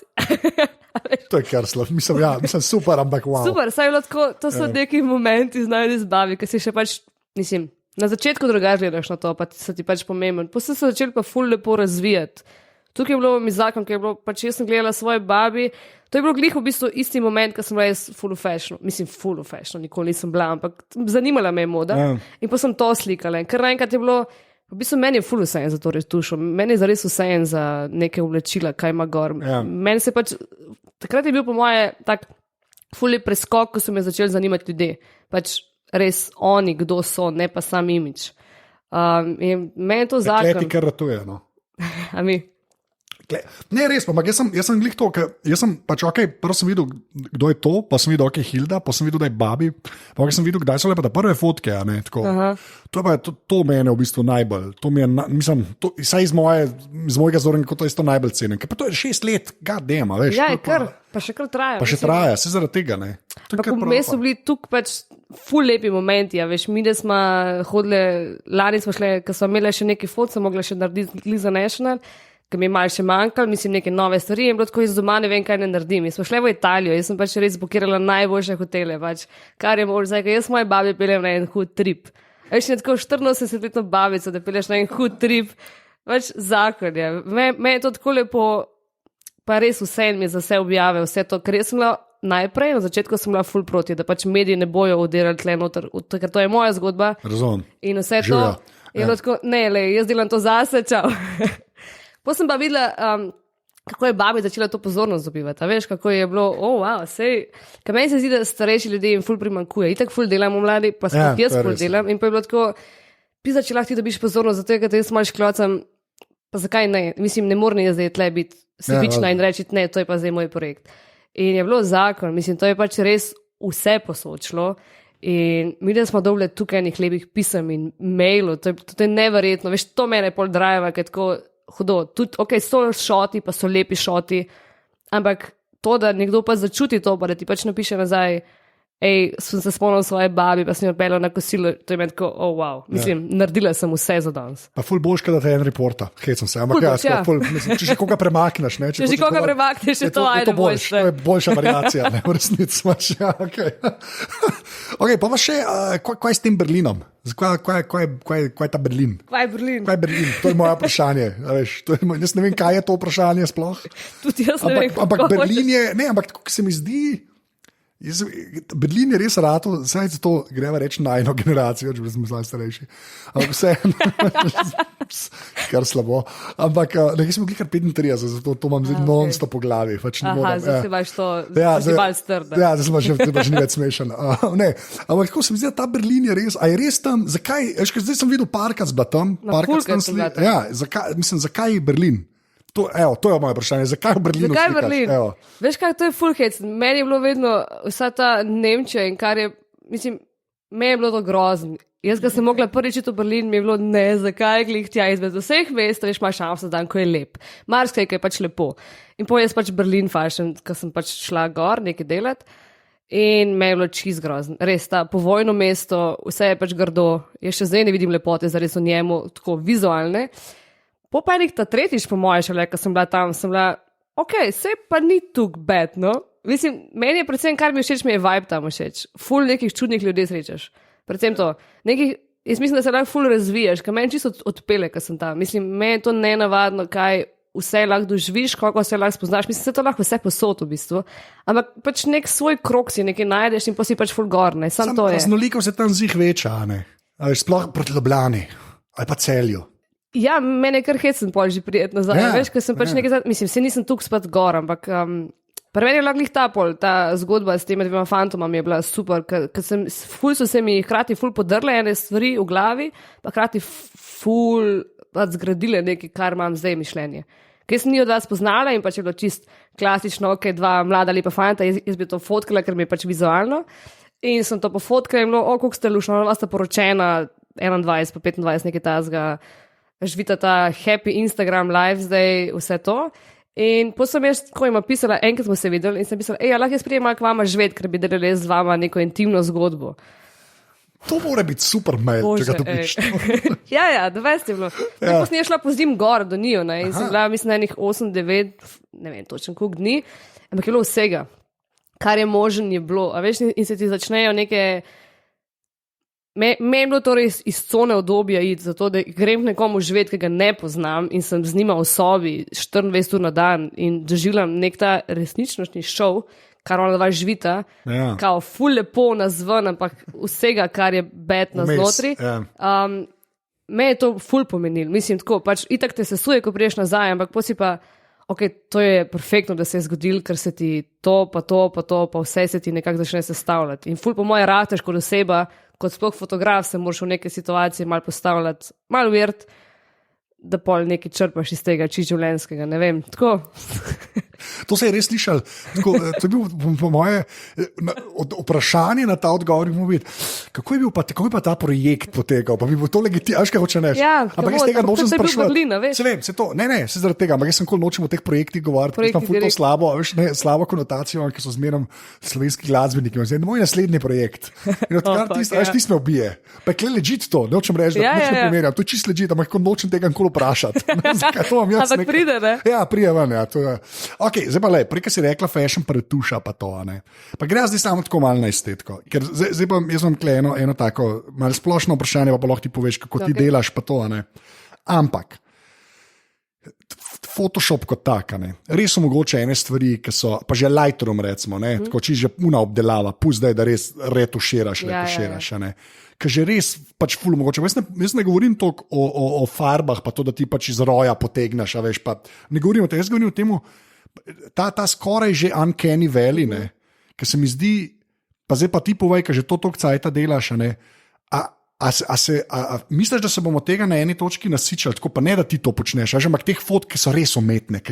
To je kar slov, mislim, super, ampak wow. Super, saj je bilo tako, to so neki momenti znajdi z babi, ki si še pač, mislim, na začetku drugače gledaš na to, pa so ti pač pomemben. Potem so začeli pa ful lepo razvijati. Tukaj je bilo mi zakon, ker je bilo, pač jaz sem gledala svoje babi, to je bilo glih v bistvu isti moment, ko sem bila jaz full fashion, mislim full fashion, nikoli nisem bila, ampak zanimala me je moda in pa sem to slikala in kar naenkrat je bilo, v bistvu meni je full vsejen za to retušo, meni je zares vsejen za neke oblečila, kaj ima gor. Meni se pač, takrat je bil po moje tak full preskok, ko so me začeli zanimati ljudje, pač res oni, kdo so, ne pa sam imič. In meni je to zakon. Kleti kar ratuje, no. A mi? Ne, res, pa jaz sem glih to, ker jaz sem pač, prvo sem videl, kdo je to, pa sem videl, Hilda, pa sem videl, da je babi, pa sem videl, kdaj so lepa prve fotke, a ne, tako. To je pa, to mene v bistvu najbolj, to mi je, mislim, saj iz mojega zornega kota je to najbolj cenen, ker pa to je 6 let, goddamn, veš. Ja, je kar, pa še kar traja. Pa še traja, se zaradi tega, ne. Ampak vmes so bili tukaj pač ful lepi momenti, ja, veš, mi da smo hodili, lani smo šli, ko smo imeli še neki fot, sem mogla še narediti za National, ker mi je malo še manjkalo, mislim, neke nove stvari in bilo tako, jaz doma ne vem, kaj ne naredim. Jaz smo šli v Italijo, jaz sem pač res blokirala najboljše hotele, pač, kar je možno, zdaj, jaz moje babi peljem na en hud trip. Veš, ne tako 84-letno babico, da pelješ na en hud trip, pač zakon je. Me je to tako lepo, pa res vse mi za vse objave, vse to, ker jaz sem bila najprej, na začetku sem bila full proti, da pač mediji ne bojo odirali tle noter, ker to je moja zgodba. Razumem. In vse to, je tako, ne, jaz delam to zase, čau. Potem sem pa videla, kako je babi začela to pozornost dobivati. Veš, kako je bilo, sej. Ker meni se zdi, da starejši ljudje jim ful primanjkuje. Itak ful delamo mladi, pa sem jaz ful delam. In pa je bilo tako, pisa, če lahko ti dobiš pozornost, zato je, ker te jaz malo šklocam, pa zakaj ne? Mislim, ne morem jaz zdaj tle biti sebična in reči, ne, to je pa zdaj moj projekt. In je bilo zakon, mislim, to je pač res vse posočilo. In mi, da smo dobili tukaj enih lepih pisem in mailov, to je neverjetno. Veš, to mene pol drajeva, ker tako hudo, tudi, so šoti, pa so lepi šoti, ampak to, da nekdo pa začuti to, pa da ti pač napiše nazaj, sem se spomnil svoje babi, pa sem jo odpeljal na kosilo, to je meni tako, wow, mislim, naredila sem vse za danes. Pa ful boljš, da te je en reporta, hecam se, ampak mislim, če že koga premakneš, ne? Če že koga premakneš, je to ajde boljše. To je boljša variacija, ne, v resnici imaš, Ok, pa pa še, kaj je s tem Berlinom? Kaj je ta Berlin? Kaj je Berlin? Kaj je Berlin? To je moje vprašanje. Jaz ne vem, kaj je to vprašanje sploh. Tudi jaz ne vem. Ampak Berlin je, ne, ampak tako se mi zdi, Berlin je res rato, saj za to greva reči na eno generacijo, če bi smo zdaj starejši. Ampak vse, kar slabo. Ampak nekaj smo bili kar 35, zato to imam zdaj non-stop po glavi. Zdaj se baš to, zdaj baš strda. Ja, zdaj se baš ni več smešen. Ampak tako se mi zdi, da ta Berlin je res, a je res tam, zakaj, zdaj sem videl parkac bila tam, parkac tam sledi. Ja, zakaj Berlin? To je moje vprašanje, zakaj v Berlinu? Zakaj v Berlinu? Veš kaj, to je full hec. Meni je bilo vedno vsa ta Nemčija in kar je, mislim, meni je bilo to grozno. Jaz, ko sem mogla prvič iti v Berlin, mi je bilo ne, zakaj glih tja izmed vseh mest, veš, imaš Amsterdam, ko je lep. Marsikaj, ko je pač lepo. In potem jaz pač Berlin fashion, ko sem pač šla gor nekaj delati in meni je bilo čist grozno. Res, ta povojno mesto, vse je pač grdo. Jaz še zdaj ne vidim lepote, zares v njemu, tako vizualne. Po pa enih ta tretjič, po moje šele, ko sem bila tam, sem bila, se pa ni tuk bad, no? Mislim, meni je predvsem, kar mi všeč, mi je vibe tam všeč. Ful nekih čudnih ljudi srečaš. Predvsem to. Jaz mislim, da se lahko ful razvijaš, ker meni čisto odpele, ko sem tam. Mislim, meni je to nenavadno, kaj vse lahko doživiš, kako vse lahko spoznaš. Mislim, se to lahko vse posod v bistvu. Ampak pač nek svoj krog si nekaj najdeš in pa si pač ful gor, ne? Sam to je. Raznoliko se tam zih veča, ne? Sploh proti Ljubljani ali pa Celju. Ja, mene je kar hecen pol že prijetno nazaj, veš, ker sem pač nekaj, mislim, se nisem tukaj spat gor, ampak pri meni je lahko ta pol, ta zgodba s tema dvema fantomami je bila super, ker ful so se mi hkrati ful podrle ene stvari v glavi, pa hkrati ful zgradile nekaj, kar imam zdaj mišljenje. Ker sem ni od vas poznala in pač je bilo čist klasično, dva mlada lepa fanta, jaz bi to fotkala, ker mi je pač vizualno in sem to pofotkala in bilo, koliko ste lušno, vas sta poročena 21 pa 25, nekaj tazga, živita ta happy Instagram live zdaj, vse to. In potem sem jaz, ko jim pisala, enkrat smo se videli in sem pisala, lahko jaz prijem malo k vama živeti, ker bi delali z vama neko intimno zgodbo. To mora biti super mail, če ga dobiš. Ja, 20 je bilo. Tako sem šla po zim gor do njiju, ne, in sem bila, mislim, na enih 8-9, ne vem točno koliko dni, ampak je bilo vsega, kar je možen je bilo. A veš, in se ti začnejo neke Meni je bilo to res iz cone obdobja iti, zato da grem nekomu živeti, ki ga ne poznam in sem z njima v sobi 24 ur na dan in doživljam nek ta resničnostni šov, kar ona dva živita, kao ful lepo nazven, ampak vsega, kar je bed na znotri. Me je to ful pomenil, mislim tako, pač itak te sesuje, ko priješ nazaj, ampak posi pa, ok, to je perfektno, da se je zgodil, ker se ti to, pa vse se ti nekako začne sestavljati. In ful po moje rateš kot oseba, kot sploh fotograf se moraš v neke situacije malo postavljati, malo weird, da pol nekaj črpaš iz tega življenjskega, ne vem, tako. To se je res slišal. Tako, to je bil po moje vprašanje na ta odgovor, kako je pa ta projekt potekal, pa bi bil to legitimno, kaj hoče neš. Ja, ampak jaz tega nočem sprašovati. Se vem, se to, ne, se zaradi tega, ampak jaz sem kol nočem o teh projektih govoriti, ker sem ful to slabo konotacijo, ki so zmerom slovenski glasbeniki. Zdaj, moj naslednji projekt. In odkar ti me ubije. Pa je kle legit to, nočem reči, da nič ne primerjam, to je čist legit, ampak nočem tega nikoli vprašati. Ampak pride, ne? Ja, pride ven, ja. Ok, zdaj pa le, prej, si rekla fashion pretuša pa to, ne. Pa gre zdaj samo tako malo na estetiko, ker zdaj pa jaz imam tukaj eno tako malo splošno vprašanje, pa lahko ti poveš, kako ti delaš pa to, ne. Ampak Photoshop kot tak, ne. Res so mogoče ene stvari, ki so, pa že Lightroom recimo, ne, tako či že puna obdelava, zdaj, da res retuširaš, ne. Ker že res pač ful mogoče. Jaz ne govorim toliko o farbah, pa to, da ti pač iz roja potegneš, a veš, pa ne govorim o tem, jaz govorim o tem, ta skoraj že uncanny valley, ne, ker se mi zdi, pa zdaj pa ti povej, ker že to toliko cajta delaš, ne, misliš, da se bomo tega na eni točki nasičali, tako pa ne, da ti to počneš, ampak teh fotk, ki so res umetne,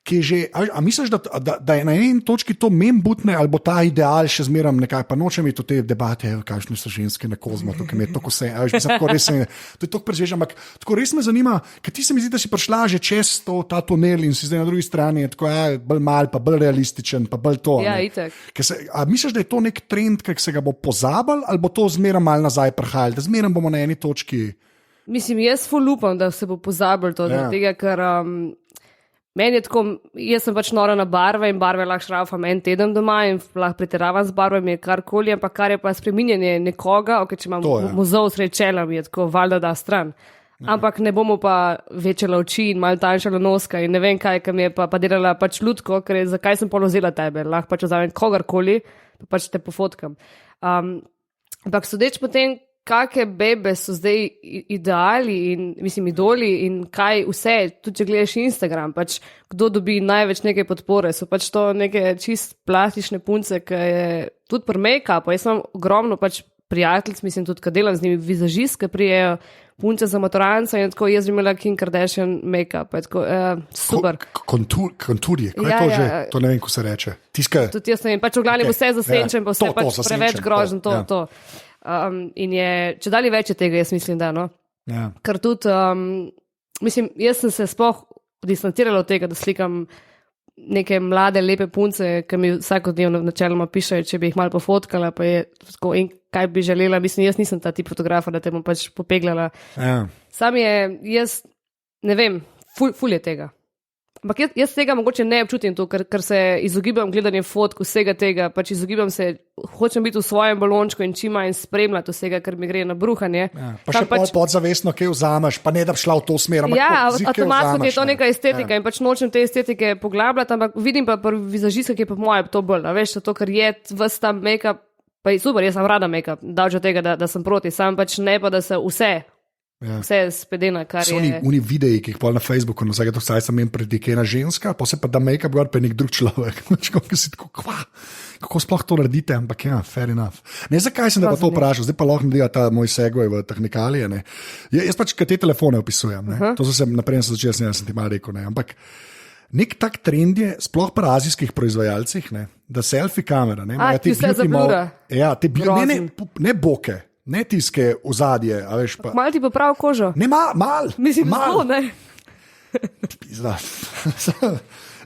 ki je že, a misliš, da je na eni točki to membutne, ali bo ta ideal še zmeram nekaj, pa nočem imeti te debate, kakšne so ženske na kozmo, tukaj me tako se, to je tako prežvež, ampak tako res me zanima, ker ti se mi zdi, da si prišla že čez ta tunel in si zdaj na drugi strani, tako bolj mal, pa bolj realističen, pa bolj to. Ja, itak. A misliš, da je to nek trend, ki se ga bo pozabil, ali bo to zmeram mal nazaj prihajali, da zmeram bomo na eni točki? Mislim, jaz ful upam, da se bo pozabil to, tega, ker meni je tako, jaz sem pač nora na barve in barve lahko šrafam en teden doma in lahko pretiravam z barvami karkoli, ampak kar je pa spreminjanje nekoga, če imam mozov srečela, mi je tako valjda da stran. Ampak ne bomo pa večala oči in malo tanjšala noska in ne vem kaj, kam je pa delala pač ljudko, ker je, zakaj sem polozila tebe, lahko pač vzamem kogarkoli, pa pač te pofotkam. Ampak sodeč potem, kakšne bebe so zdaj ideali in mislim idoli in kaj vse, tudi če gledaš Instagram, pač kdo dobi največ neke podpore, so pač to neke čist plastične punce, ki je tudi pri make-upu, jaz imam ogromno pač prijateljic, mislim tudi, kad delam z njimi vizažist, ki prijejo punce za maturanca in tako jaz bi imela Kim Kardashian make-up, tako super. Konturje, kaj je to že? To ne vem, ko se reče. Tudi jaz ne vem, pač v glavnem vse zasenčen, pa vse pač preveč grožen, to. In je, če dalje več je tega, jaz mislim, da ker tudi, mislim, jaz sem se sploh distancirala od tega, da slikam neke mlade, lepe punce, ki mi vsakodnevno načeloma pišejo, če bi jih malo pofotkala, pa je tako, in kaj bi želela, mislim, jaz nisem ta tip fotografa, da te bom pač popeglala. Sam je, jaz ne vem, ful je tega. Ampak jaz tega mogoče ne občutim to, ker se izogibam gledanjem fotk, vsega tega, pač izogibam se, hočem biti v svojem balončku in čim manj spremljati vsega, ker mi gre na bruhanje. Pa še podzavestno, kaj vzameš, pa ne da bi šla v to smer. Avtomatsko je to neka estetika in pač nočem te estetike poglabljati, ampak vidim pa vizažistka, ki je pa moje to bolj, veš, to, ker je vse tam make-up, pa je super, jaz sem rada make-up, davč od tega, da sem proti, sam pač ne pa, da se vse spedena, kar je. So oni videi, ki jih pol na Facebooku, no vsega to vsaj sem imel predikena ženska, pa se pa da make-up gor, pa je nek drug človek. Kako sploh to naredite, ampak fair enough. Ne, zakaj sem da pa to vprašal, zdaj pa lahko naredila ta moj segway v tehnikalije, ne. Jaz pač, kaj te telefone opisujem, ne. To so se, naprej sem začel, sem ti malo rekel, ne, ampak nek tak trend je, sploh pri azijskih proizvajalcih, ne, da selfie kamera, ne. Ti vse zablura. Ja, ne boke. Ne tiske v zadje, a veš pa. Mal ti pa prav kožo. Ne, mal. Mislim, zelo, ne. Pizda.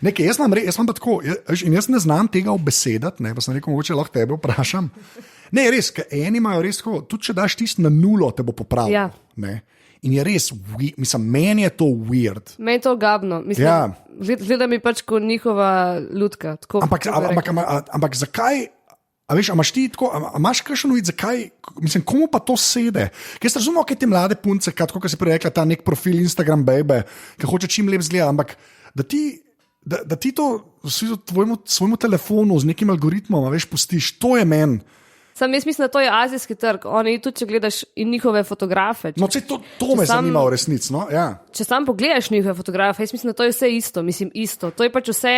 Nekaj, jaz imam pa tako, in jaz ne znam tega obesedati, ne, pa sem rekel, mogoče lahko tebe vprašam. Ne, res, ker eni imajo res tako, tudi če daš tist na nulo, te bo popravil. Ja. Ne. In je res, mislim, meni je to weird. Meni je to gabno. Mislim, gleda mi pač kot njihova ljudka. Ampak zakaj A veš, a imaš ti tako, a imaš kakšen vid, zakaj, mislim, komu pa to sede? Ker jaz razumem, kaj te mlade punce, kot si prej rekla, ta nek profil Instagram baby, ki hoče čim lep zgleda, ampak da ti to svojemu telefonu z nekim algoritmom, a veš, pustiš, to je meni. Sam jaz mislim, da to je azijski trg. Oni tudi, če gledaš in njihove fotografe. No, to me zanima v resnici, no, ja. Če sam pogledaš njihove fotografe, jaz mislim, da to je vse isto, isto. To je pač vse,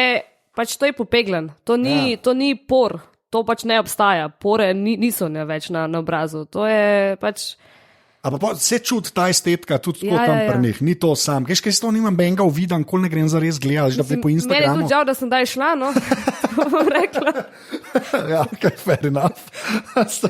to je popeglen, to ni por. To pač ne obstaja, pore niso več na obrazu. To je pač. Ampak se čuti ta estetika, tudi tam pri njih, ni to sam. Kaj se to nimam benga uviden, kol ne grem za res gledati, da bi po Instagramu. Meni je tudi žal, da sem daj šla, no, bom rekla. Ja, okay, fair enough.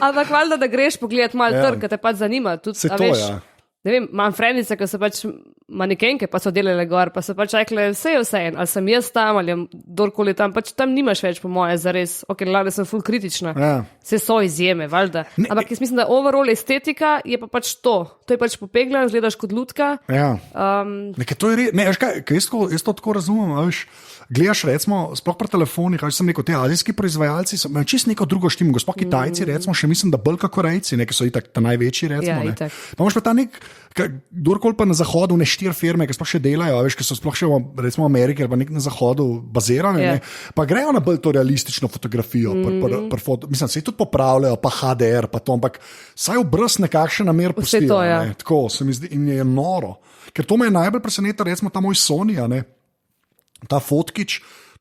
Ampak valjda, da greš pogledat malo trg, ki te pač zanima. Tudi, se to, veš, ja. Ne vem, imam frendice, ki so pač manekenke, pa so delale gor, pa so pač rekli, vse je vseeno, ali sem jaz tam, ali kdorkoli tam, pač tam nimaš več, po moje, zares, lani sem ful kritična. Ja. Vse so izjeme, valjda. Ampak jaz mislim, da overall estetika je pa pač to. To je pač popegljeno, gledaš kot lutka. Ja. To je veš kaj, jaz to tako razumem, veš. Gledaš, recimo, sploh pri telefonih, kaj sem rekel, te azijski proizvajalci so čisto neko drugo štimo, gospod Kitajci, recimo, še mislim, da bolj kot Korejci, ki so itak ta največji, recimo. Ja, ne. Pa imaš pa ta nek, kdorkoli pa na zahodu, ne 4 firme, ki sploh še delajo, veš, ki so sploh še recimo v Ameriki ali pa nek na zahodu bazirane, ja. Pa grejo na bolj to realistično fotografijo, mislim, se tudi popravljajo, pa HDR, pa to, ampak saj obraz nekakšen namer pustijo. To, ja. Tako se mi zdi in je noro. Ker to me je najbolj presenetilo, recimo ta moj Sony, ta fotkič,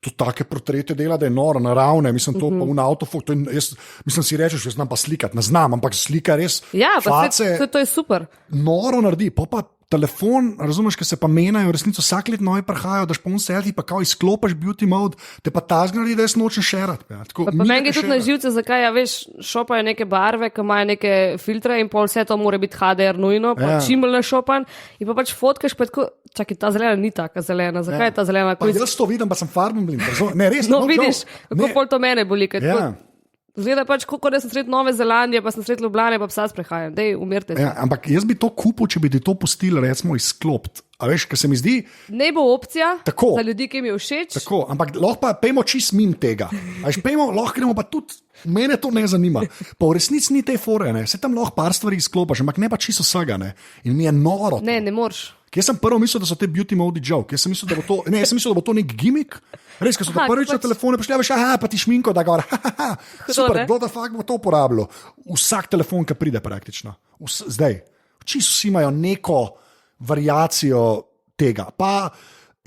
tudi take portrete dela, da je noro, naravne, mislim, to pa v autofot, mislim, si rečeš, jaz znam pa slikati, ne znam, ampak slika res face. Ja, to je super. Noro naredi, pa telefon, razumeš, ki se pa menjajo, resnico vsak let novi prihajajo, daš poln selfie, pa kao izklopaš beauty mode, te pa ta zgradi, da jaz nočem šerat. Ja. Pa meni je tudi na živce, zakaj, ja, veš, šopajo neke barve, ki imajo neke filtre in pol vse to mora biti HDR nujno, pa čim bolj našopan in pa pač fotkaš, pa tako, čakaj, ta zelena ni taka zelena, zakaj je ta zelena? Pa jaz to vidim, pa sem farben blin, ne, res. No, vidiš, kako pol to mene boli, zgleda pač, kako da sem sred Nove Zelandije, pa sem sred Ljubljane, pa psa sprehajam. Dej, umirte se. Ja, ampak jaz bi to kupil, če bi ti to pustili, recimo, izklopt. A veš, ker se mi zdi. Ne bo opcija tako, za ljudi, ki mi je všeč. Tako, ampak lahko pa pejmo čist mim tega. A veš, lahko gremo pa tudi, mene to ne zanima. Pa v resnici ni te fore, ne. Se tam lahko par stvari izklopaš, ampak ne pa čisto vsega, ne. In mi je noro. Ne moreš. Jaz sem prvo mislil, da so te beauty mode joke. Jaz sem mislil, da bo to nek gimmick. Res, ko so prvič na telefone prišli, veš, pa ti šminko, da gor. Super, kdo da fakt bo to uporabljal. Vsak telefon, ki pride praktično. Zdaj, čisto vsi imajo neko variacijo tega. Pa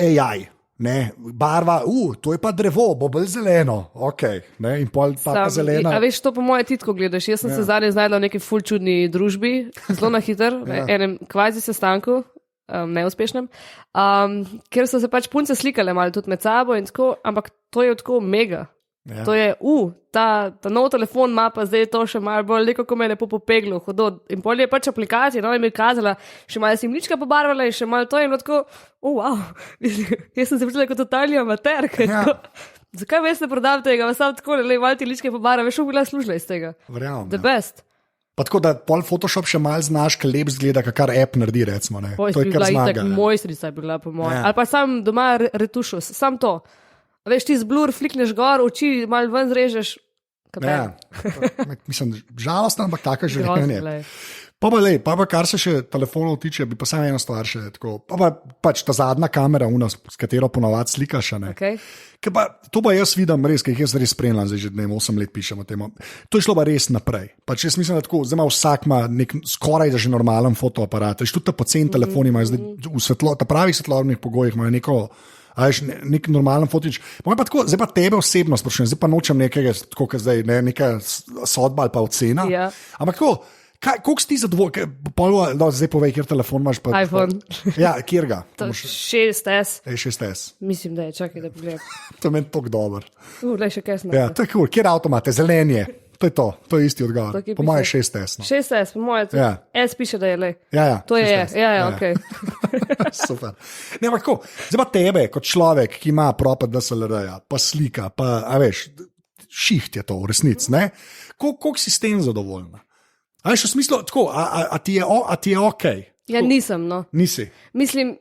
AI, ne, barva, to je pa drevo, bo bolj zeleno. Okay, ne, in pol ta zelena. A veš, to po moje titko gledaš. Jaz sem se zadnje znašla v neki ful čudni družbi, zelo na hiter, enem kvazi sestanku. Neuspešnem, ker so se pač punce slikale malo tudi med sabo in tako, ampak to je tako mega. Ja. To je, ta nov telefon ima pa zdaj to še malo bolj, kako me je lepo popeglo, hodo. In bolj je pač aplikacija, no, in mi je kazala, še malo si mlička pobarvala in še malo to in tako, wow, jaz sem se počela kot totalni amater. Ja. Zakaj veste prodam tega, vas sam tako, malo ti ličke pobarva, veš, bila služila iz tega. Verjamem. The best. Pa tako, da pol Photoshop še malo znaš, kaj lep zgleda, kar app naredi, recimo. Ne. To je kar zmaga. Mojstrica je bila po mojem. Ja. Ali pa sam doma retušus, sam to. Veš, ti z blur flikneš gor, oči malo ven zrežeš. Ja. Mislim, žalostno, ampak tako je življenje. Pa kar se še telefonov tiče, bi pa samo eno stvar še tako. Pa pač ta zadnja kamera, s katero ponavadi slikaš. Okay. To pa jaz vidim res, ker jaz res spremljam, zdaj že 8 let pišem o tem. To je šlo pa res naprej. Pač jaz mislim, da tako, zdaj ima vsak nek skoraj da že normalen fotoaparat. Tudi ta pocen telefon imajo zdaj v pravih svetlovodnih pogojih, imajo neko. Nek normalen fotič. Zdaj pa tebe osebno sprašujem, zdaj pa nočem nekega, tako kot zdaj, neka sodba ali pa ocena. Ja. Ampak tako, koliko si ti zadovoljen? Zdaj povej, kjer telefon imaš. iPhone. Ja, kjer ga? 6S. 6S. Mislim, da je, čakaj, da pogledam. To je meni tako dober. Le še kaj sem. Ja, to je cool. Kjer avto imate? Zelenje. To je isti odgovor. Po moje 6S. 6S, po moje. Ja. S piše, da je le. Ja. To je, ja, ok. Super. Ne, ampak tako, zdaj pa tebe, kot človek, ki ima propad DSLR-ja, pa slika, pa, a veš, šiht je to v resnici, ne? Koliko si s tem zadovoljna? A veš, v smislu, tako, a ti je ok? Ja, nisem, no. Nisi? Mislim,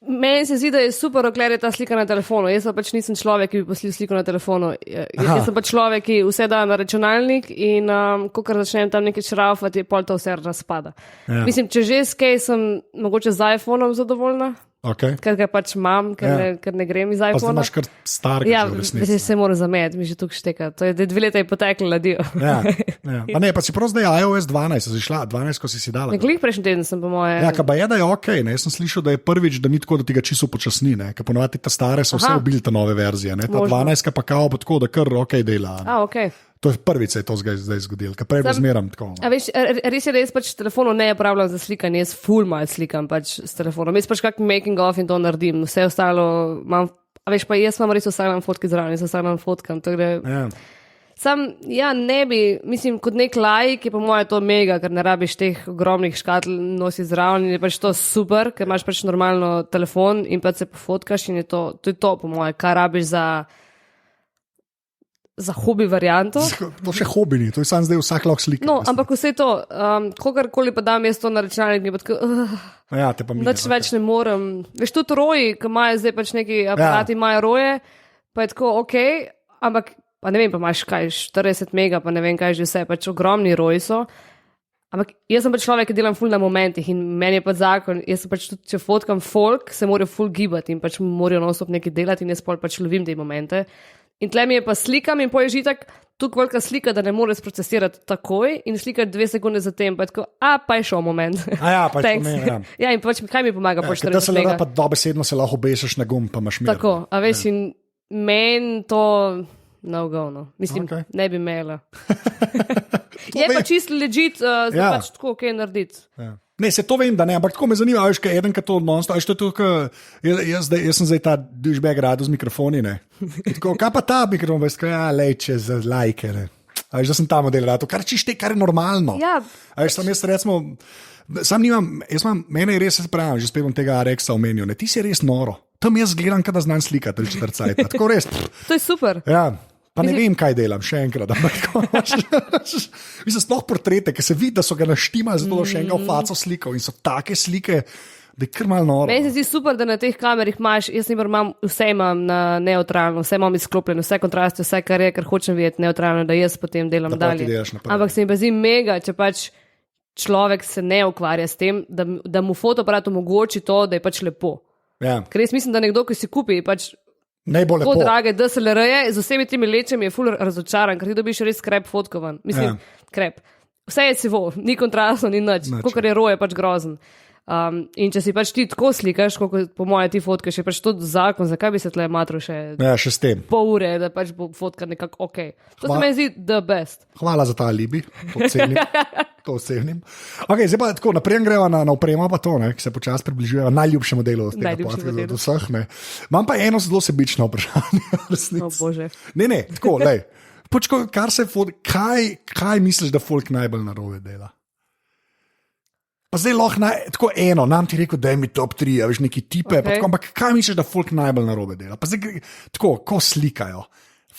Meni se zdi, da je super, dokler je ta slika na telefonu. Jaz pa pač nisem človek, ki bi poslil sliko na telefonu. Jaz sem pač človek, ki vse da na računalnik in ko začnem tam nekaj šraufati, je pol to vse razpada. Ja. Mislim, če že skaj sem mogoče z iPhoneom zadovoljna. Okay. Ker ga pač imam, ker ne grem iz iPhona. Pa imaš kar starega. Ja, se mora zameti, mi že tukaj šteka. To je 2 leta je poteklo, ladijo. Ja. Pa ne, pa si prav zdaj iOS 12, si šla, 12, ko si dala. Nekaj prejšnji teden sem po moje. Ja, ka pa je, da je ok, ne, jaz sem slišal, da je prvič, da ni tako, da ti ga čisto počasni, ne, ker ponovadi ta stare so vse ubili, ta nove verzije, ne, ta 12 pa kao pa tako, da kar ok dela. Ok. To je prvič, se je to zdaj zgodilo, ker prej zmeram tako. A veš, res je, da jaz pač telefonu ne uporabljam za slikanje, jaz full mal slikam pač s telefonom. Jaz pač kak making of in to naredim, vse ostalo imam, a veš pa jaz imam res vsak dan fotke zraven, jaz vsak dan fotkam, to gre. Ja. Sam, ja, ne bi, mislim, kot nek laik je po moje to mega, ker ne rabiš teh ogromnih škatl nositi zraven in je pač to super, ker imaš pač normalno telefon in pač se pofotkaš in je to po moje, kar rabiš za hobi varianto. To še hobi ni, to je sam zdaj vsak lahko slika. No, ampak vse to, kogarkoli pa dam jaz to na računalnik, mi pa tako, ja, te pa mi. Nič več ne morem. Veš, tudi roji, ki imajo zdaj pač neki aparati, imajo roje, pa je tako ok, ampak, pa ne vem, pa imaš kaj, 40 mega, pa ne vem kaj že vse, pač ogromni roji so. Ampak jaz sem pač človek, ki delam ful na momentih in meni je pač zakon, jaz sem pač tudi, če fotkam folk, se morajo ful gibati in pač morajo non-stop nekaj delati in jaz pač lovim te momente. In tle mi je pa slikam in poje žitak tukaj velika slika, da ne more sprocesirati takoj in slikati 2 sekunde zatem, pa je tako, pa je šel moment. Ja, pa je to ja. Ja, in pač kaj mi pomaga po 40 mega? Da se lahko pa dobesedno se lahko obesiš na gumb, pa imaš mir. Tako, a veš, in meni to no-go, no. Mislim, ne bi imela. Je pa čisto legit, pač tako, kaj narediti. Ja. Ne, se to vem, da ne, ampak tako me zanima, veš, kaj eden, ki to non-stop, veš, to je tukaj, jaz sem zdaj ta douchebag rado z mikrofoni, ne. Tako, kaj pa ta mikrofon, veš, kaj, lejče za lajke, ne. A veš, da sem ta model rado, kar čište, kar je normalno. Ja. A veš, sam jaz recimo, mene je res, se pravim, že spet bom tega Rexa omenil, ne, ti si res noro. Tam jaz gledam, kada znam slikati, 4 cajta, tako res. To je super. Ja. Pa ne vem, kaj delam, še enkrat. Mislim, sploh portrete, ki se vidi, da so ga naštimali, zato še enkrat v faco slikal in so take slike, da je kar malo noro. Meni se zdi super, da na teh kamerih imaš, jaz vse imam na neutralno, vse imam izklopljeno, vse kontraste, vse kar je, kar hočem videti neutralno, da jaz potem delam dalje. Ampak se mi pa zdi mega, če pač človek se ne ukvarja s tem, da mu fotoaparat omogoči to, da je pač lepo. Ja. Ker jaz mislim, da nekdo, ki si kupi, pač tako drage DSLR-je, z vsemi temi lečami je ful razočaran, ker ti dobiš res krep fotkovan. Mislim, krep. Vse je sivo, ni kontrastno, ni nič. Kakor je roje, pač grozen. In če si pač ti tako slikaš, kot po moje ti fotkaš, je pač to zakon, zakaj bi se tle matro še s tem pol ure, da pač bo fotka nekako ok. To se meni zdi the best. Hvala za ta alibi, to ocenim. Ok, zdaj pa tako, naprej greva na opremo pa to, ki se počasi približuje najljubšemu delu od tega podcasta od vseh. Imam pa eno zelo sebično vprašanje. O bože. Ne, tako, lej. Počko, kaj misliš, da folk najbolj narobe dela? Pa zdaj lahko tako eno, nam ti rekel, da je mi top 3, a veš neki tipe, okay. Ampak kaj misliš, da folk najbolj narobe dela? Pa zdaj tako, ko slikajo.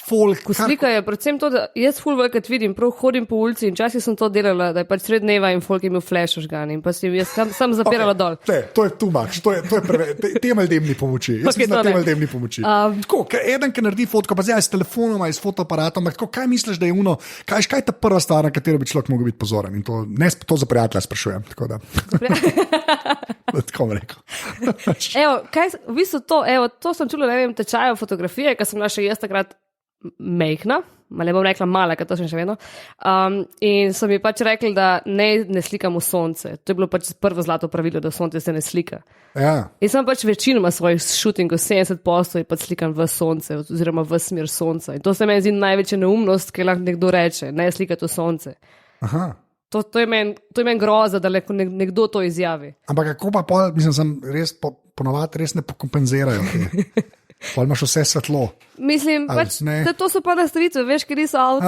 Ko slikajo, predvsem to, da jaz ful velikrat vidim, prav hodim po ulici in včasih sem to delala, da je pač sred dneva in folk je imel flash ožgan in pa si jaz sam zapirala dol. To je too much, to je temelj demni pomoči. Jaz mislim, da temelj demni pomoči. Tako, eden, ki naredi fotko, pa zdaj s telefonom, s fotoaparatom, tako, kaj misliš, da je uno, kaj je ta prva stvar, na katero bi človek mogel biti pozoren? In to, ne to za prijatelja sprašujem, tako da. Tako bom rekel. Evo, v bistvu to sem čula, ne vem, tečajev fotografije, ker sem naša jaz takrat mejkna, ne bom rekla mala, ker to sem še vedno. In so mi pač rekli, da ne slikam v sonce. To je bilo pač prvo zlato pravilo, da v sonce se ne slika. Ja. In sem pač večinoma svojih šutingov, 70% je pač slikam v sonce, oziroma v smer sonca. In to se meni zdi največja neumnost, ki lahko nekdo reče, ne slikati v sonce. Aha. To je meni groza, da nekdo to izjavi. Ampak kako pa mislim, sem res ponovadi res ne pokompenzirajo. Pol imaš vse svetlo. Mislim, pač, to so pa nastavitve, veš, ker niso avto,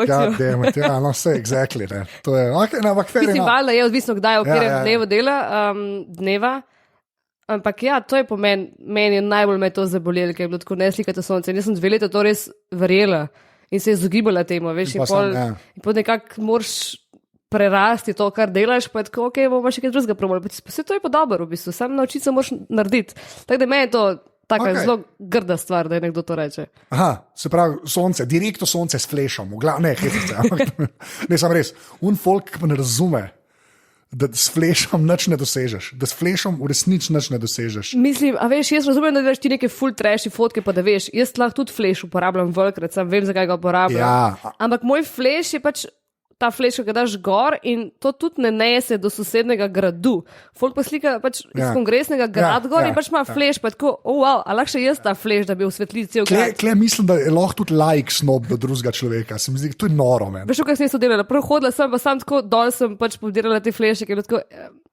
ja, no vse, exactly, ne. To je, mislim, valjda je odvisno, kdaj, v katerem dnevu dela, dneva, ampak ja, to je po meni najbolj me to zabolelo, ker je bilo tako ne slikati sonce. In jaz sem 2 leta to res verjela in se je izogibala temu, veš, in pol nekako moraš prerasti to, kar delaš, pa je tako, ok, bomo še kaj drugega probali. Vse to je pa dobro, v bistvu, sam naučiti se moraš narediti. Tako da meni je to taka zelo grda stvar, da je nekdo to reče. Aha, se pravi, sonce, direktno sonce s flešom, ne, hecate, ne, sam res, folk pa ne razume, da s flešom nič ne dosežeš, da s flešom v resnici nič ne dosežeš. Mislim, a veš, jaz razumem, da delaš ti neke full trashy fotke, pa da veš, jaz lahko tudi fleš uporabljam velikrat, sam vem, zakaj ga uporabljam. Ja. Ampak moj fleš je pač ta fleš, ki ga daš gor in to tudi ne nese do sosednega gradu. Folk pa slika pač iz kongresnega grada gor in pač ima fleš, pa tako, wow, a lahko še jaz ta fleš, da bi osvetlil cel grad. Kle mislim, da je lahko tudi like snob do drugega človeka, se mi zdi, to je noro, men. Veš, kaj sem jaz to delala? Prvo hodila sem, pa sam tako dol sem pač podirala te fleše, ker je tako,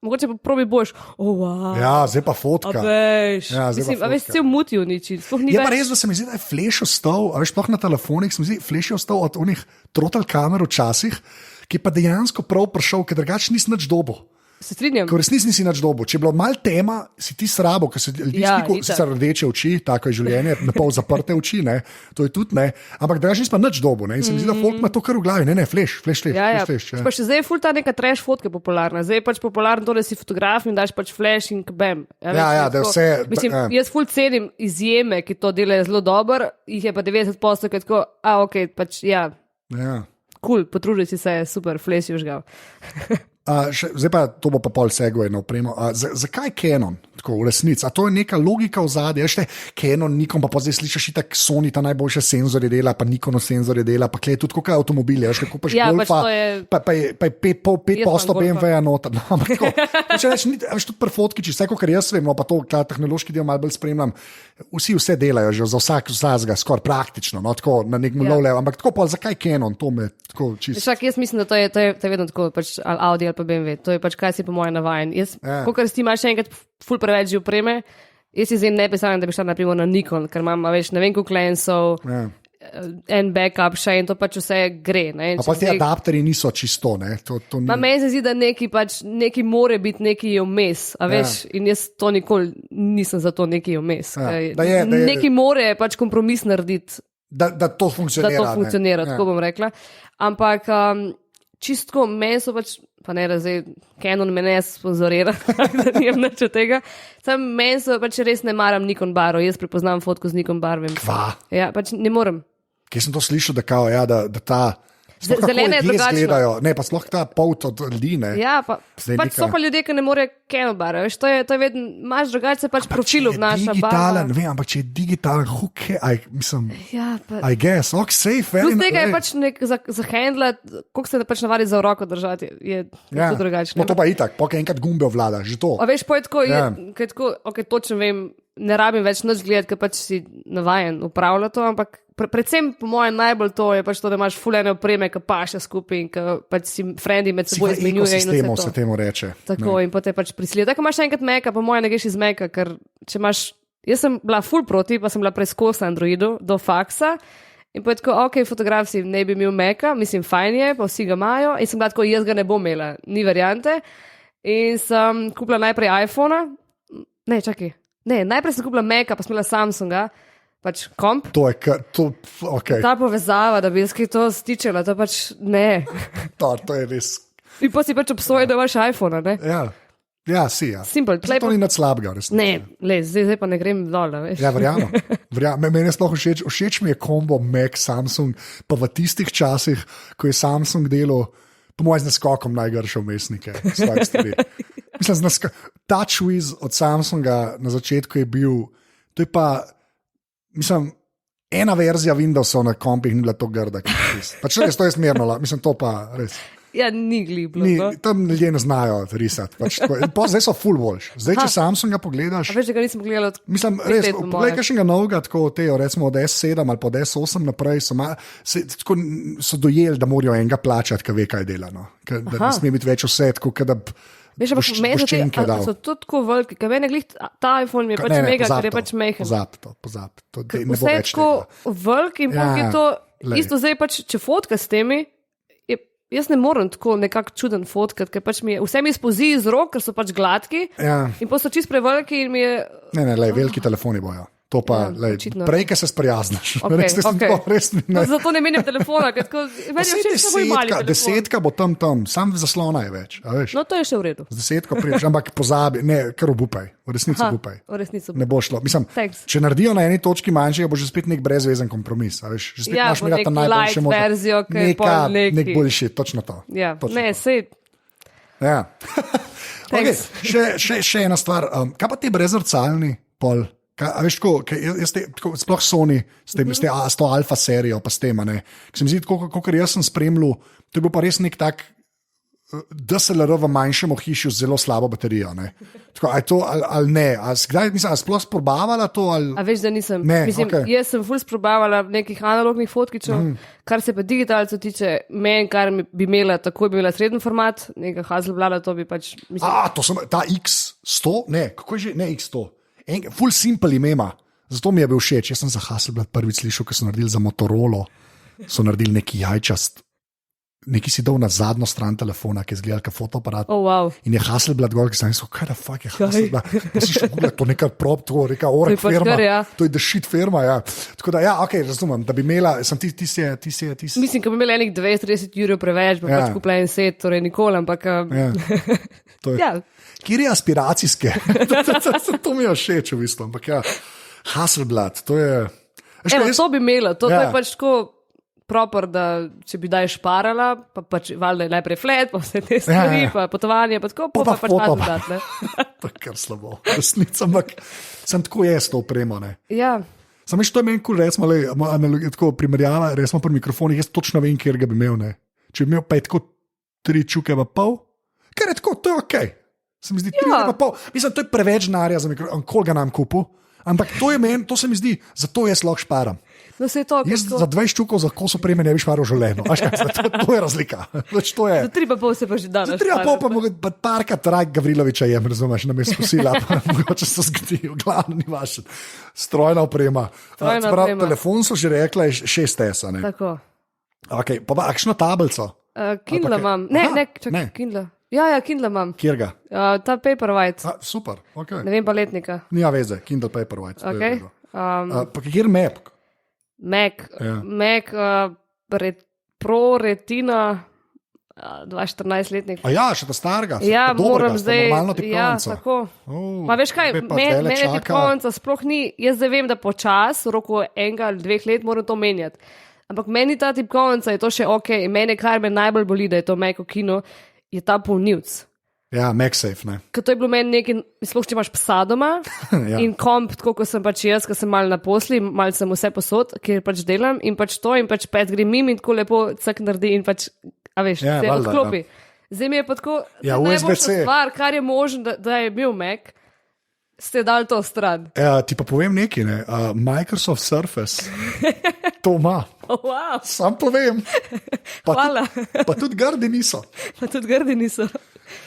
mogoče pa probi boš, wow. Ja, zdaj pa fotka. A veš, ja, mislim, a veš, cel muti uniči. Je pa res, da se mi zdi, da je fleš ostal, a veš, sploh na telefonih, se mi zdi, fleš je ostal od onih trotel kamer včasih, ki pa dejansko prav prišel, ker drugače nisi nič dobo. Se strinjam. Ko resnici nisi nič dobo. Če je bilo malo tema, si ti srabo, ker se ljudi sicer rdeče oči, tako je življenje, napol zaprte oči, ne, to je tudi ne, ampak drugače nisi pa nič dobo, ne, in se mi zdi, da folk ima to kar v glavi, ne, fleš. Ja. Pa še zdaj je ful ta neka trash fotka popularna, zdaj je pač popularno to, da si fotograf in daš pač flash in kabem. Ja, da je vse. Mislim, jaz ful cenim izjeme, ki to delajo zelo dobro, jih je pa 90%, ki je tako, ok, pač ja. Cool, potrudi si se, super, flash je užgal. Zdaj pa to bo pa pol segway na opremo. Zakaj Canon, tako v resnici? A to je neka logika v zadnji? Canon, Nikon, pa zdaj slišiš itak Sony, ta najboljše senzorje dela, pa Nikonov senzorje dela, pa klej tudi kot avtomobili, veš, kako paš Golfa, pa je 5% BMW-ja noter. No, ampak tako, če veš tudi pri fotki, če vse, kar jaz vem, no, pa to, ta tehnološki del malo bolj spremljam, vse delajo že za vsakega, skoraj praktično, no, tako na nekem low level, ampak tako pa zakaj Canon, to me tako čisto. Šak, jaz mislim, da to je vedno tako, pač Audi pa BMW, to je pač kaj si po moje navajen. Jaz, kolikor si imaš še enkrat ful preveč že opreme, jaz si zdaj ne predstavljam, da bi šla naprimer na Nikon, ker imam, veš, ne vem koliko lensov, en backup še in to pač vse gre. Ne? A pa ti adapterji niso čisto, ne? Meni se zdi, da neki more biti neki vmes, a veš, in jaz to nikoli nisem za to neki vmes. Neki more pač kompromis narediti. Da to funkcionira. Da to funkcionira, tako bom rekla. Ampak čistko, meni so pač, pa ne razvej, Canon me ne sponzorira, da nijem nič od tega. Sam meni so pač res ne maram Nikon barov, jaz prepoznam fotko z Nikon barvem. Kva? Ja, pač ne morem. Kje sem to slišal, da kao, ja, da ta... Zelene je drugačno. Ne, pa sploh ta polt od ljudi, ne. Ja, pač so pa ljudje, ki ne more Canon bara, veš, to je vedno, imaš drugače pač profilu v naša barva. Digitalen, vem, ampak če je digitalen, mislim, I guess, ok, safe. Plus tega je pač nek za handlat, koliko se pač navadi za roko držati, je to drugačno. No to pa itak, pokaj enkrat gumbe vlada, že to. A veš, pa je tako, ok, točno vem, ne rabim več nič gledati, ker pač si navajen upravlja to, ampak predvsem po mojem najbolj to je pač to, da imaš fulene opreme, ki paše skupaj in ki pač si frendi med seboj izmenjuje in vse to. Se temu reče. Tako in potem pač prisilijo. Tako imaš enkrat Maca, po mojem ne greš iz Maca, ker če imaš, jaz sem bila full proti, pa sem bila preizkus na Androidu do faksa in potem tako, ok, fotograf si ne bi imel Maca, mislim, fajn je, pa vsi ga imajo in sem bila tako, jaz ga ne bom imela, ni variante in sem kupila najprej iPhona, najprej sem kupila Maca, pa sem imela Samsunga, pač komp. To je, okay. Ta povezava, da bi jaz kaj to stičela, to pač ne. To je res. In pa si pač obsojil, da imaš iPhone, ne? Ja, si, ja. Simple. To ni nad slabega, resnično. Ne, zdaj pa ne grem dol, veš. Ja, verjamem. Meni je sploh všeč mi je kombo Mac, Samsung, pa v tistih časih, ko je Samsung delal, po mojem z naskokom najgršal vmesnike. Mislim, TouchWiz od Samsunga na začetku je bil, to je pa, mislim, ena verzija Windowsov na kompih ni bila to grda. Pač res, to je smerno, mislim, to pa res. Ja, ni gliblo. Tam ljudje ne znajo risati. Pač, zdaj so full boljš. Zdaj, če Samsunga pogledaš... A veš, da ga nisem pogledala od... Mislim, res, pogledaj kakšnega novega, tako recimo od S7 ali pa od S8 naprej, so dojeli, da morajo enega plačati, ki ve, kaj dela. No. Da ne sme biti več vse, tako da... Veš, ampak meni so to tako veliki, ker meni glih ta iPhone mi je pač mega, ker je pač mehen. Pozab to. Vse je tako veliki in potem je to, isto zdaj pač, če fotka s temi, jaz ne morem tako nekak čuden fotkat, ker pač vse mi spozi iz rok, ker so pač gladki in pa so čist preveliki in mi je... Ne, veliki telefoni bojo. To pa, prej, ki se sprijazniš. Res ne. Zato ne menim telefona, ker meni je všeč samo mali telefon. Desetka bo tam, sam zaslona je več. No, to je še v redu. Z desetko priješ, ampak pozabi, ne, kar obupaj. V resnici obupaj. Ne bo šlo. Mislim, če naredijo na eni točki manjšega, bo že spet nek brezvezen kompromis. Že spet imaš nekaj najboljše verzijo, ki je pol neki. Nek boljši, točno to. Ja, ne, sej. Ja. Še ena stvar. Kaj pa ti brezrcalni pol? Veš, sploh Sony s to alfa serijo, pa s tem, ki se mi zdi, kot jaz sem spremljal, to je bil pa res nek tak DSLR v manjšem ohišju z zelo slabo baterijo. Tako, je to ali ne? Kdaj mislim, sploh sprobavala to? A veš, da nisem. Mislim, jaz sem ful sprobavala nekih analognih fotkičev, kar se pa digitalcev tiče, meni, kar bi imela, takoj bi imela srednji format, nekaj Hasselblada, to bi pač... To sem, ta X100? Ne, kako je že? Ne, X100. Ful simple imema, zato mi je bil všeč. Jaz sem za Hasselblad prvič slišal, ker so naredili za Motorola, so naredili neki jajčast, neki si dal na zadnjo stran telefona, ki je izgledal kot fotoaparat. Wow. In je Hasselblad gor, ki sem rekel, kaj da fuck je Hasselblad? Pa si še google, to nekaj prop, to neka orek firma, to je the shit firma, ja. Tako da, ja, ok, razumem, da bi imela, ti si. Mislim, ko bi imela enih 20-30 evrov preveč, pa pač kupila en set, torej nikoli, ampak... Ja. Kjer je aspiracijske? To mi je všeč, v bistvu. Ampak ja, Hasselblad, to je... To bi imela, to je pač tako proper, da če bi daj šparala, pa pač valjda je najprej flat, pa vse te stvari, pa potovanje, pa tako, pa pač Hasselblad, ne? To je kar slabo, resnica, ampak sem tako jaz to opremo, ne? Ja. Samo še to je meni kul, recimo, tako primerjava, recimo pri mikrofonih, jaz točno vem, kjer ga bi imel, ne? Če bi imel pa je tako 3 čuke v pol, ker je tako, to je okej. Se mi zdi, 3,5. Mislim, to je preveč denarja za mikrofon, koga nam kupu, ampak to je meni, to se mi zdi, zato jaz lahko šparam. No, jaz za 20 čukov za kos opreme ne bi šparal v življenju. To je razlika. To je. Za 3,5 se pa že danes. Za 3,5 pa mogoče parkrat Rajk Gavriloviča jem, razumeš, na mestu sila, pa mogoče se zgodi, v glavnem ni vaš. Strojna oprema. Telefon so že rekla, je 6S, ne? Tako. Okay, pa akšno tablico? Kindle imam. Ne, čakaj, Kindle. Ja, Kindle imam. Kjer ga? Ta Paperwhite. Super, ok. Ne vem pa letnika. Nija veze, Kindle Paperwhite. Ok. Pa kjer Mac? Mac Pro Retina 2014 letnik. A ja, še ta starga? Ja, moram zdaj. Normalno tipkovnica. Ja, tako. Ma veš kaj, mene tipkovnica sploh ni, jaz zdaj vem, da počas, v roku 1 ali 2 let moram to menjati. Ampak meni ta tipkovnica je to še ok, mene kar me najbolj boli, da je to Mac Kino, je ta polnilc. Ja, MagSafe, ne. Ker to je bilo meni nekaj, sploh če imaš psa doma ja. In komp, tako kot sem pač jaz, ker sem mal na posli, mal sem vse posod, kjer pač delam in pač to in pač pet gre mim in tako lepo cak naredi in pač, a veš, ja, se odklopi. Ja. Zdaj mi je pa tako, ja, USB-C. Stvar, kar je možno, da je bil Mac, ste dali to stran. Ja, ti pa povem nekaj, ne. Microsoft Surface, to ima. Oh, wow. Sam povem. Hvala. Pa tudi grdi niso.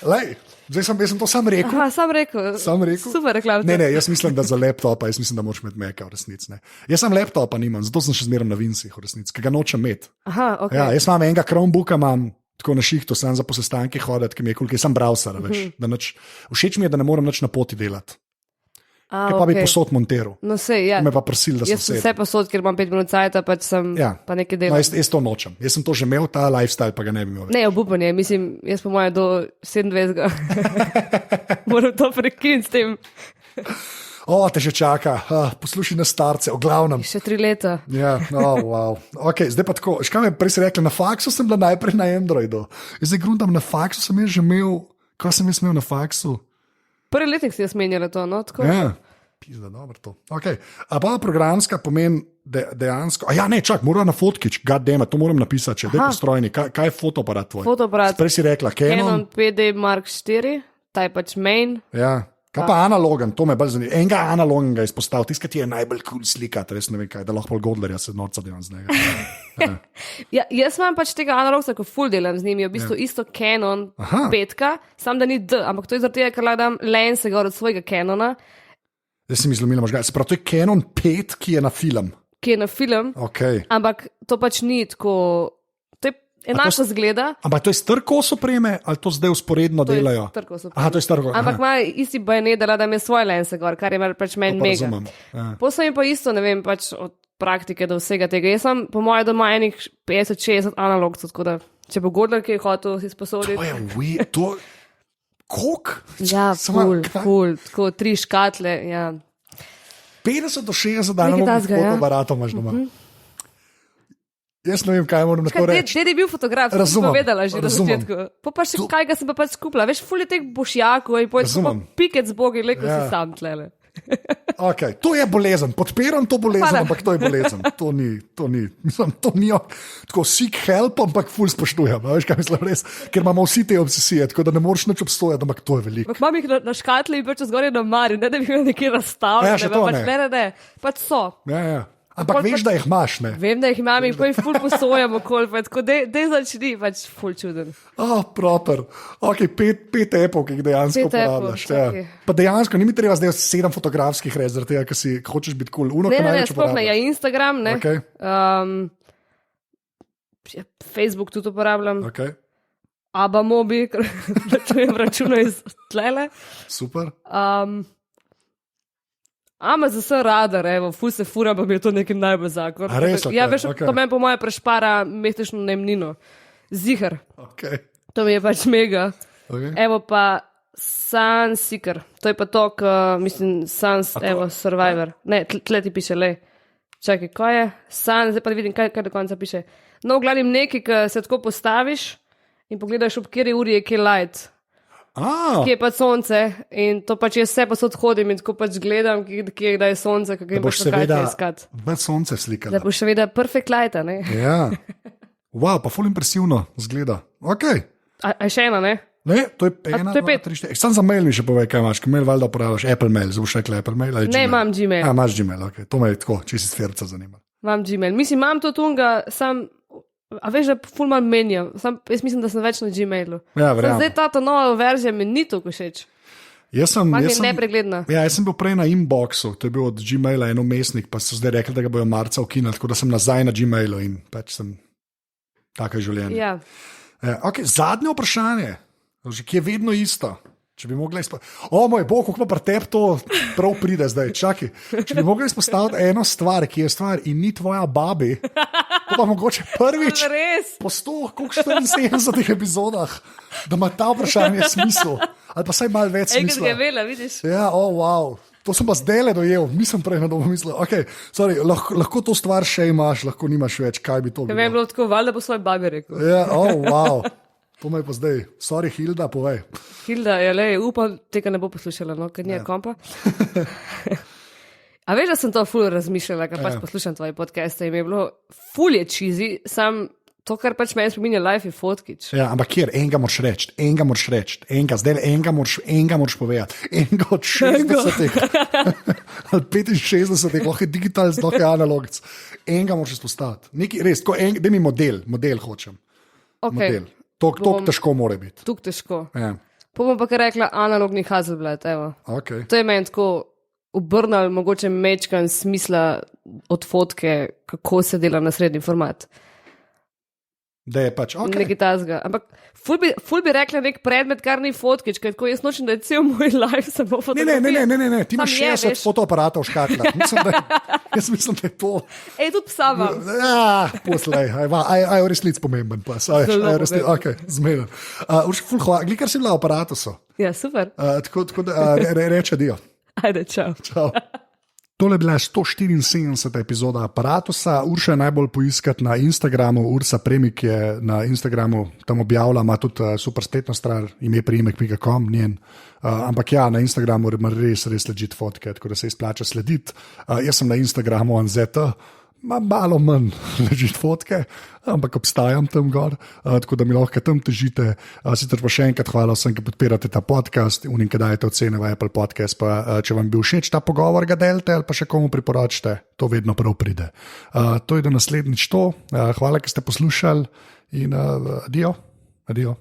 Lej, zdaj sem to sam rekel. Aha, sam rekel. Super reklam. Ne, jaz mislim, da za laptopa, jaz mislim, da moraš imeti Maca v resnici. Ne. Jaz sam laptopa nimam, zato sem še zmeraj na Windows v resnici, ker ga nočem imeti. Aha, ok. Ja, jaz imam enega Chromebooka, imam tako na šihtu, sem za posestanke hoditi, ki mi je kul, ker sem browser, veš. Všeč mi je, da ne moram nič na poti delati. Pa bi posod monteral. No, sej, ja. Me pa prosil, da sem jaz sem vse posod, ker imam 5 minut cajta, pač sem ja. Pa nekaj delal. No, jaz to nočem. Jaz sem to že imel, ta lifestyle, pa ga ne bi imel. Ne, obupanje, mislim, jaz po moje do 27. Moram to prekiniti s tem. Te že čaka, poslušaj na starce, o glavnem. Še 3 leta. Ja, wow. Ok, zdaj pa tako, škaj me prej si rekla, na faksu sem bila najprej na Androidu. Zdaj grundam, na faksu sem jaz že imel, kaj sem jaz imel na faksu? Prvi letnik si jaz menjala to, no? Tako? Ja, pizda, dobro to. Okay. A pa programska pomeni dejansko... A ja, ne, čak, moram na fotkič, goddamn, to moram napisati, če je postrojni. Kaj je fotoaparat tvoj? Fotoaparat. Prej si rekla, Canon PD Mark IV, ta je pač main. Ja. Kaj pa analogen, to me bolj zanima. Enega analogen ga izpostavil, tiskati je najbolj cool slika, res ne vem kaj, da lahko pol Godlerja se norca delam z njega. Ja, jaz imam pač tega analogsa, ko full delam z njimi, v bistvu isto Canon 5, sam da ni D, ampak to je zaradi tega, ker lahko dam lense gor od svojega Canona. Zdaj si mi zlomila možgaj, se pravi, to je Canon 5, ki je na film. Ki je na film, okay. Ampak to pač ni tako, to je enako zgleda. Ampak to je star kos opreme, ali to zdaj usporedno delajo? Aha, to je star kos. Ampak ima isti bajonet, da ima svoj lens gor, kar je pač meni mega. Posebej pa isto, ne vem, pač od praktike do vsega tega. Jaz sem po mojem doma enih 50-60 analogcev, tako da če bo Gordler, ki je hotel si sposoditi. To je to. Kok? Ja, ful, tako 3 škatle, ja. 50 do 60 analognih fotoaparatov imaš doma. Jaz ne vem, kaj moram na to reči. Ded je bil fotograf, sem povedala že na začetku. Pa še kaj ga sem pa pač skupila. Veš, ful je teh bošjakov in pojdi pa piket z bogi, leko si sam tlele. Okay, to je bolezen, podpiram to bolezen, ampak to je bolezen. To ni, mislim, to ni tako seek help, ampak ful spoštujem. Veš, kaj mislim res, ker imamo vsi te obsesije, tako da ne moreš nič obstojati, ampak to je veliko. Imam jih na škatli in pač zgoraj na mari, ne da bi jih nekje razstavili, ne, pač so. Ja. Ampak veš, da jih imaš, ne? Vem, da jih imam in pa jih ful posojam okoli, tako dej začni, pač ful čuden. Proper. Ok, 5 epov, ki jih dejansko uporabljaš. Ja. Pa dejansko, ni mi treba zdaj 7 fotografskih res, zaradi tega, ker si hočeš biti cool. Ne, sploh ne, ja, Instagram, ne. Okay. Facebook tudi uporabljam. Okay. Abamobi, ker plačujem račune iz tlele. Super. Za vse radar, evo, ful se fura, pa mi je to nekaj najbolj zakon. Res? Ja, veš, to meni po moje prešpara mesečno najemnino. Ziher. Okay. To mi je pač mega. Okay. Evo pa Sunseeker. To je pa to, mislim, Survivor. Ne, tle ti piše, le. Čakaj, ko je? Zdaj pa vidim, kaj do konca piše. No, v glavnem nekaj, ki se tako postaviš in pogledaš, ob kjeri uri je kje light. Kje je pa sonce in to pač jaz vse posod hodim in tako pač gledam, kje je sonce, kako jim pač kaj iskati. Več sonce slikala. Da boš seveda perfect lighta, ne? Ja. Wow, pa ful impresivno zgleda. Ok. A še ena, ne? Ne, to je 1, 2, 3, 4. Sam za mail mi še povej, kaj imaš, ker mail valjda uporabljaš Apple mail, zdaj boš rekla Apple mail ali Gmail. Ne, imam Gmail. Imaš Gmail, ok. To me je tako, če si sferca zanima. Imam Gmail. Mislim, imam to tunga, sam... A veš, da ful manj menjam. Jaz mislim, da sem več na Gmailu. Ja, verjamem. Zdaj ta nova verzija mi ni toliko všeč. Jaz sem nepregledna. Ja, jaz sem bil prej na Inboxu, to je bil od Gmaila en umestnik, pa so zdaj rekli, da ga bojo marca ukinili, tako da sem nazaj na Gmailu in pač sem tako življenje. Ja. Ok, zadnje vprašanje, ki je vedno isto. Če bi mogla moj bog, kako pa tebi to prav pride zdaj, čakaj. Če bi mogla izpostaviti eno stvar, ki je stvar in ni tvoja babi, to pa mogoče prvič po 174 epizodah, da ima ta vprašanje smisel. Ali pa saj malo več smisla. Enkrat ga je vela, vidiš? Ja, wow. To sem pa zdaj dojel, nisem prej na domu mislil. Okay, sorry, lahko to stvar še imaš, lahko nimaš več, kaj bi to bilo. Ne vem, bilo tako, valjda bo svoj babi rekel. Ja, wow. To me je pa zdaj. Sorry, Hilda, povej. Hilda, upam, tega ne bo poslušala, no, ker nije kompa. A veš, da sem to ful razmišljala, ker pač poslušam tvoje podcaste in mi je bilo ful je cheesy, sam to, kar pač meni spominja life je fotkič. Ja, ampak kjer, enega moraš reči, zdaj enega moraš povedati, enega od 60 ali 65, lahko je digital, lahko je analog, enega moraš izpostaviti. Nekaj res, da mi model hočem. Ok. Model. To težko mora biti. Tuk težko. Ja. Pa bom pa kar rekla analogni Hasselblad, evo. Okay. To je meni tako obrnal mogoče mečkan smisla od fotke, kako se dela na srednji format. Da je pač, ok. Nekaj tazga. Ampak ful bi rekla nek predmet, kar ni fotkič, ker tako jaz nočem, da je cel moj life samo fotografija. Ne, ti imaš 60 fotoaparatov v škatlah. Jaz mislim, da je to. Tudi psa vam. Poslej, aj resnic pomemben pas. Ok, zmeden. Ful hvala, glikar si bila v aparatusu. Ja, super. Tako da reče dio. Ajde, čau. Čau. Tole je bila 174. epizoda Aparatusa. Urša je najbolj poiskati na Instagramu, Ursa Premik je na Instagramu tam objavila, ima tudi super spletno stran, ime-priimek.com njen. Ampak ja, na Instagramu ima res legit fotke, tako da se izplača slediti. Jaz sem na Instagramu Anzeta, imam malo manj legit fotke, ampak obstajam tam gor, tako da mi lahko tam težite. Sicer pa še enkrat hvala vsem, ki podpirate ta podcast in ki dajete ocene v Apple Podcast, pa če vam bil všeč ta pogovor, ga delite ali pa še komu priporočite, to vedno prav pride. To je do naslednjič to, hvala, ki ste poslušali in adijo.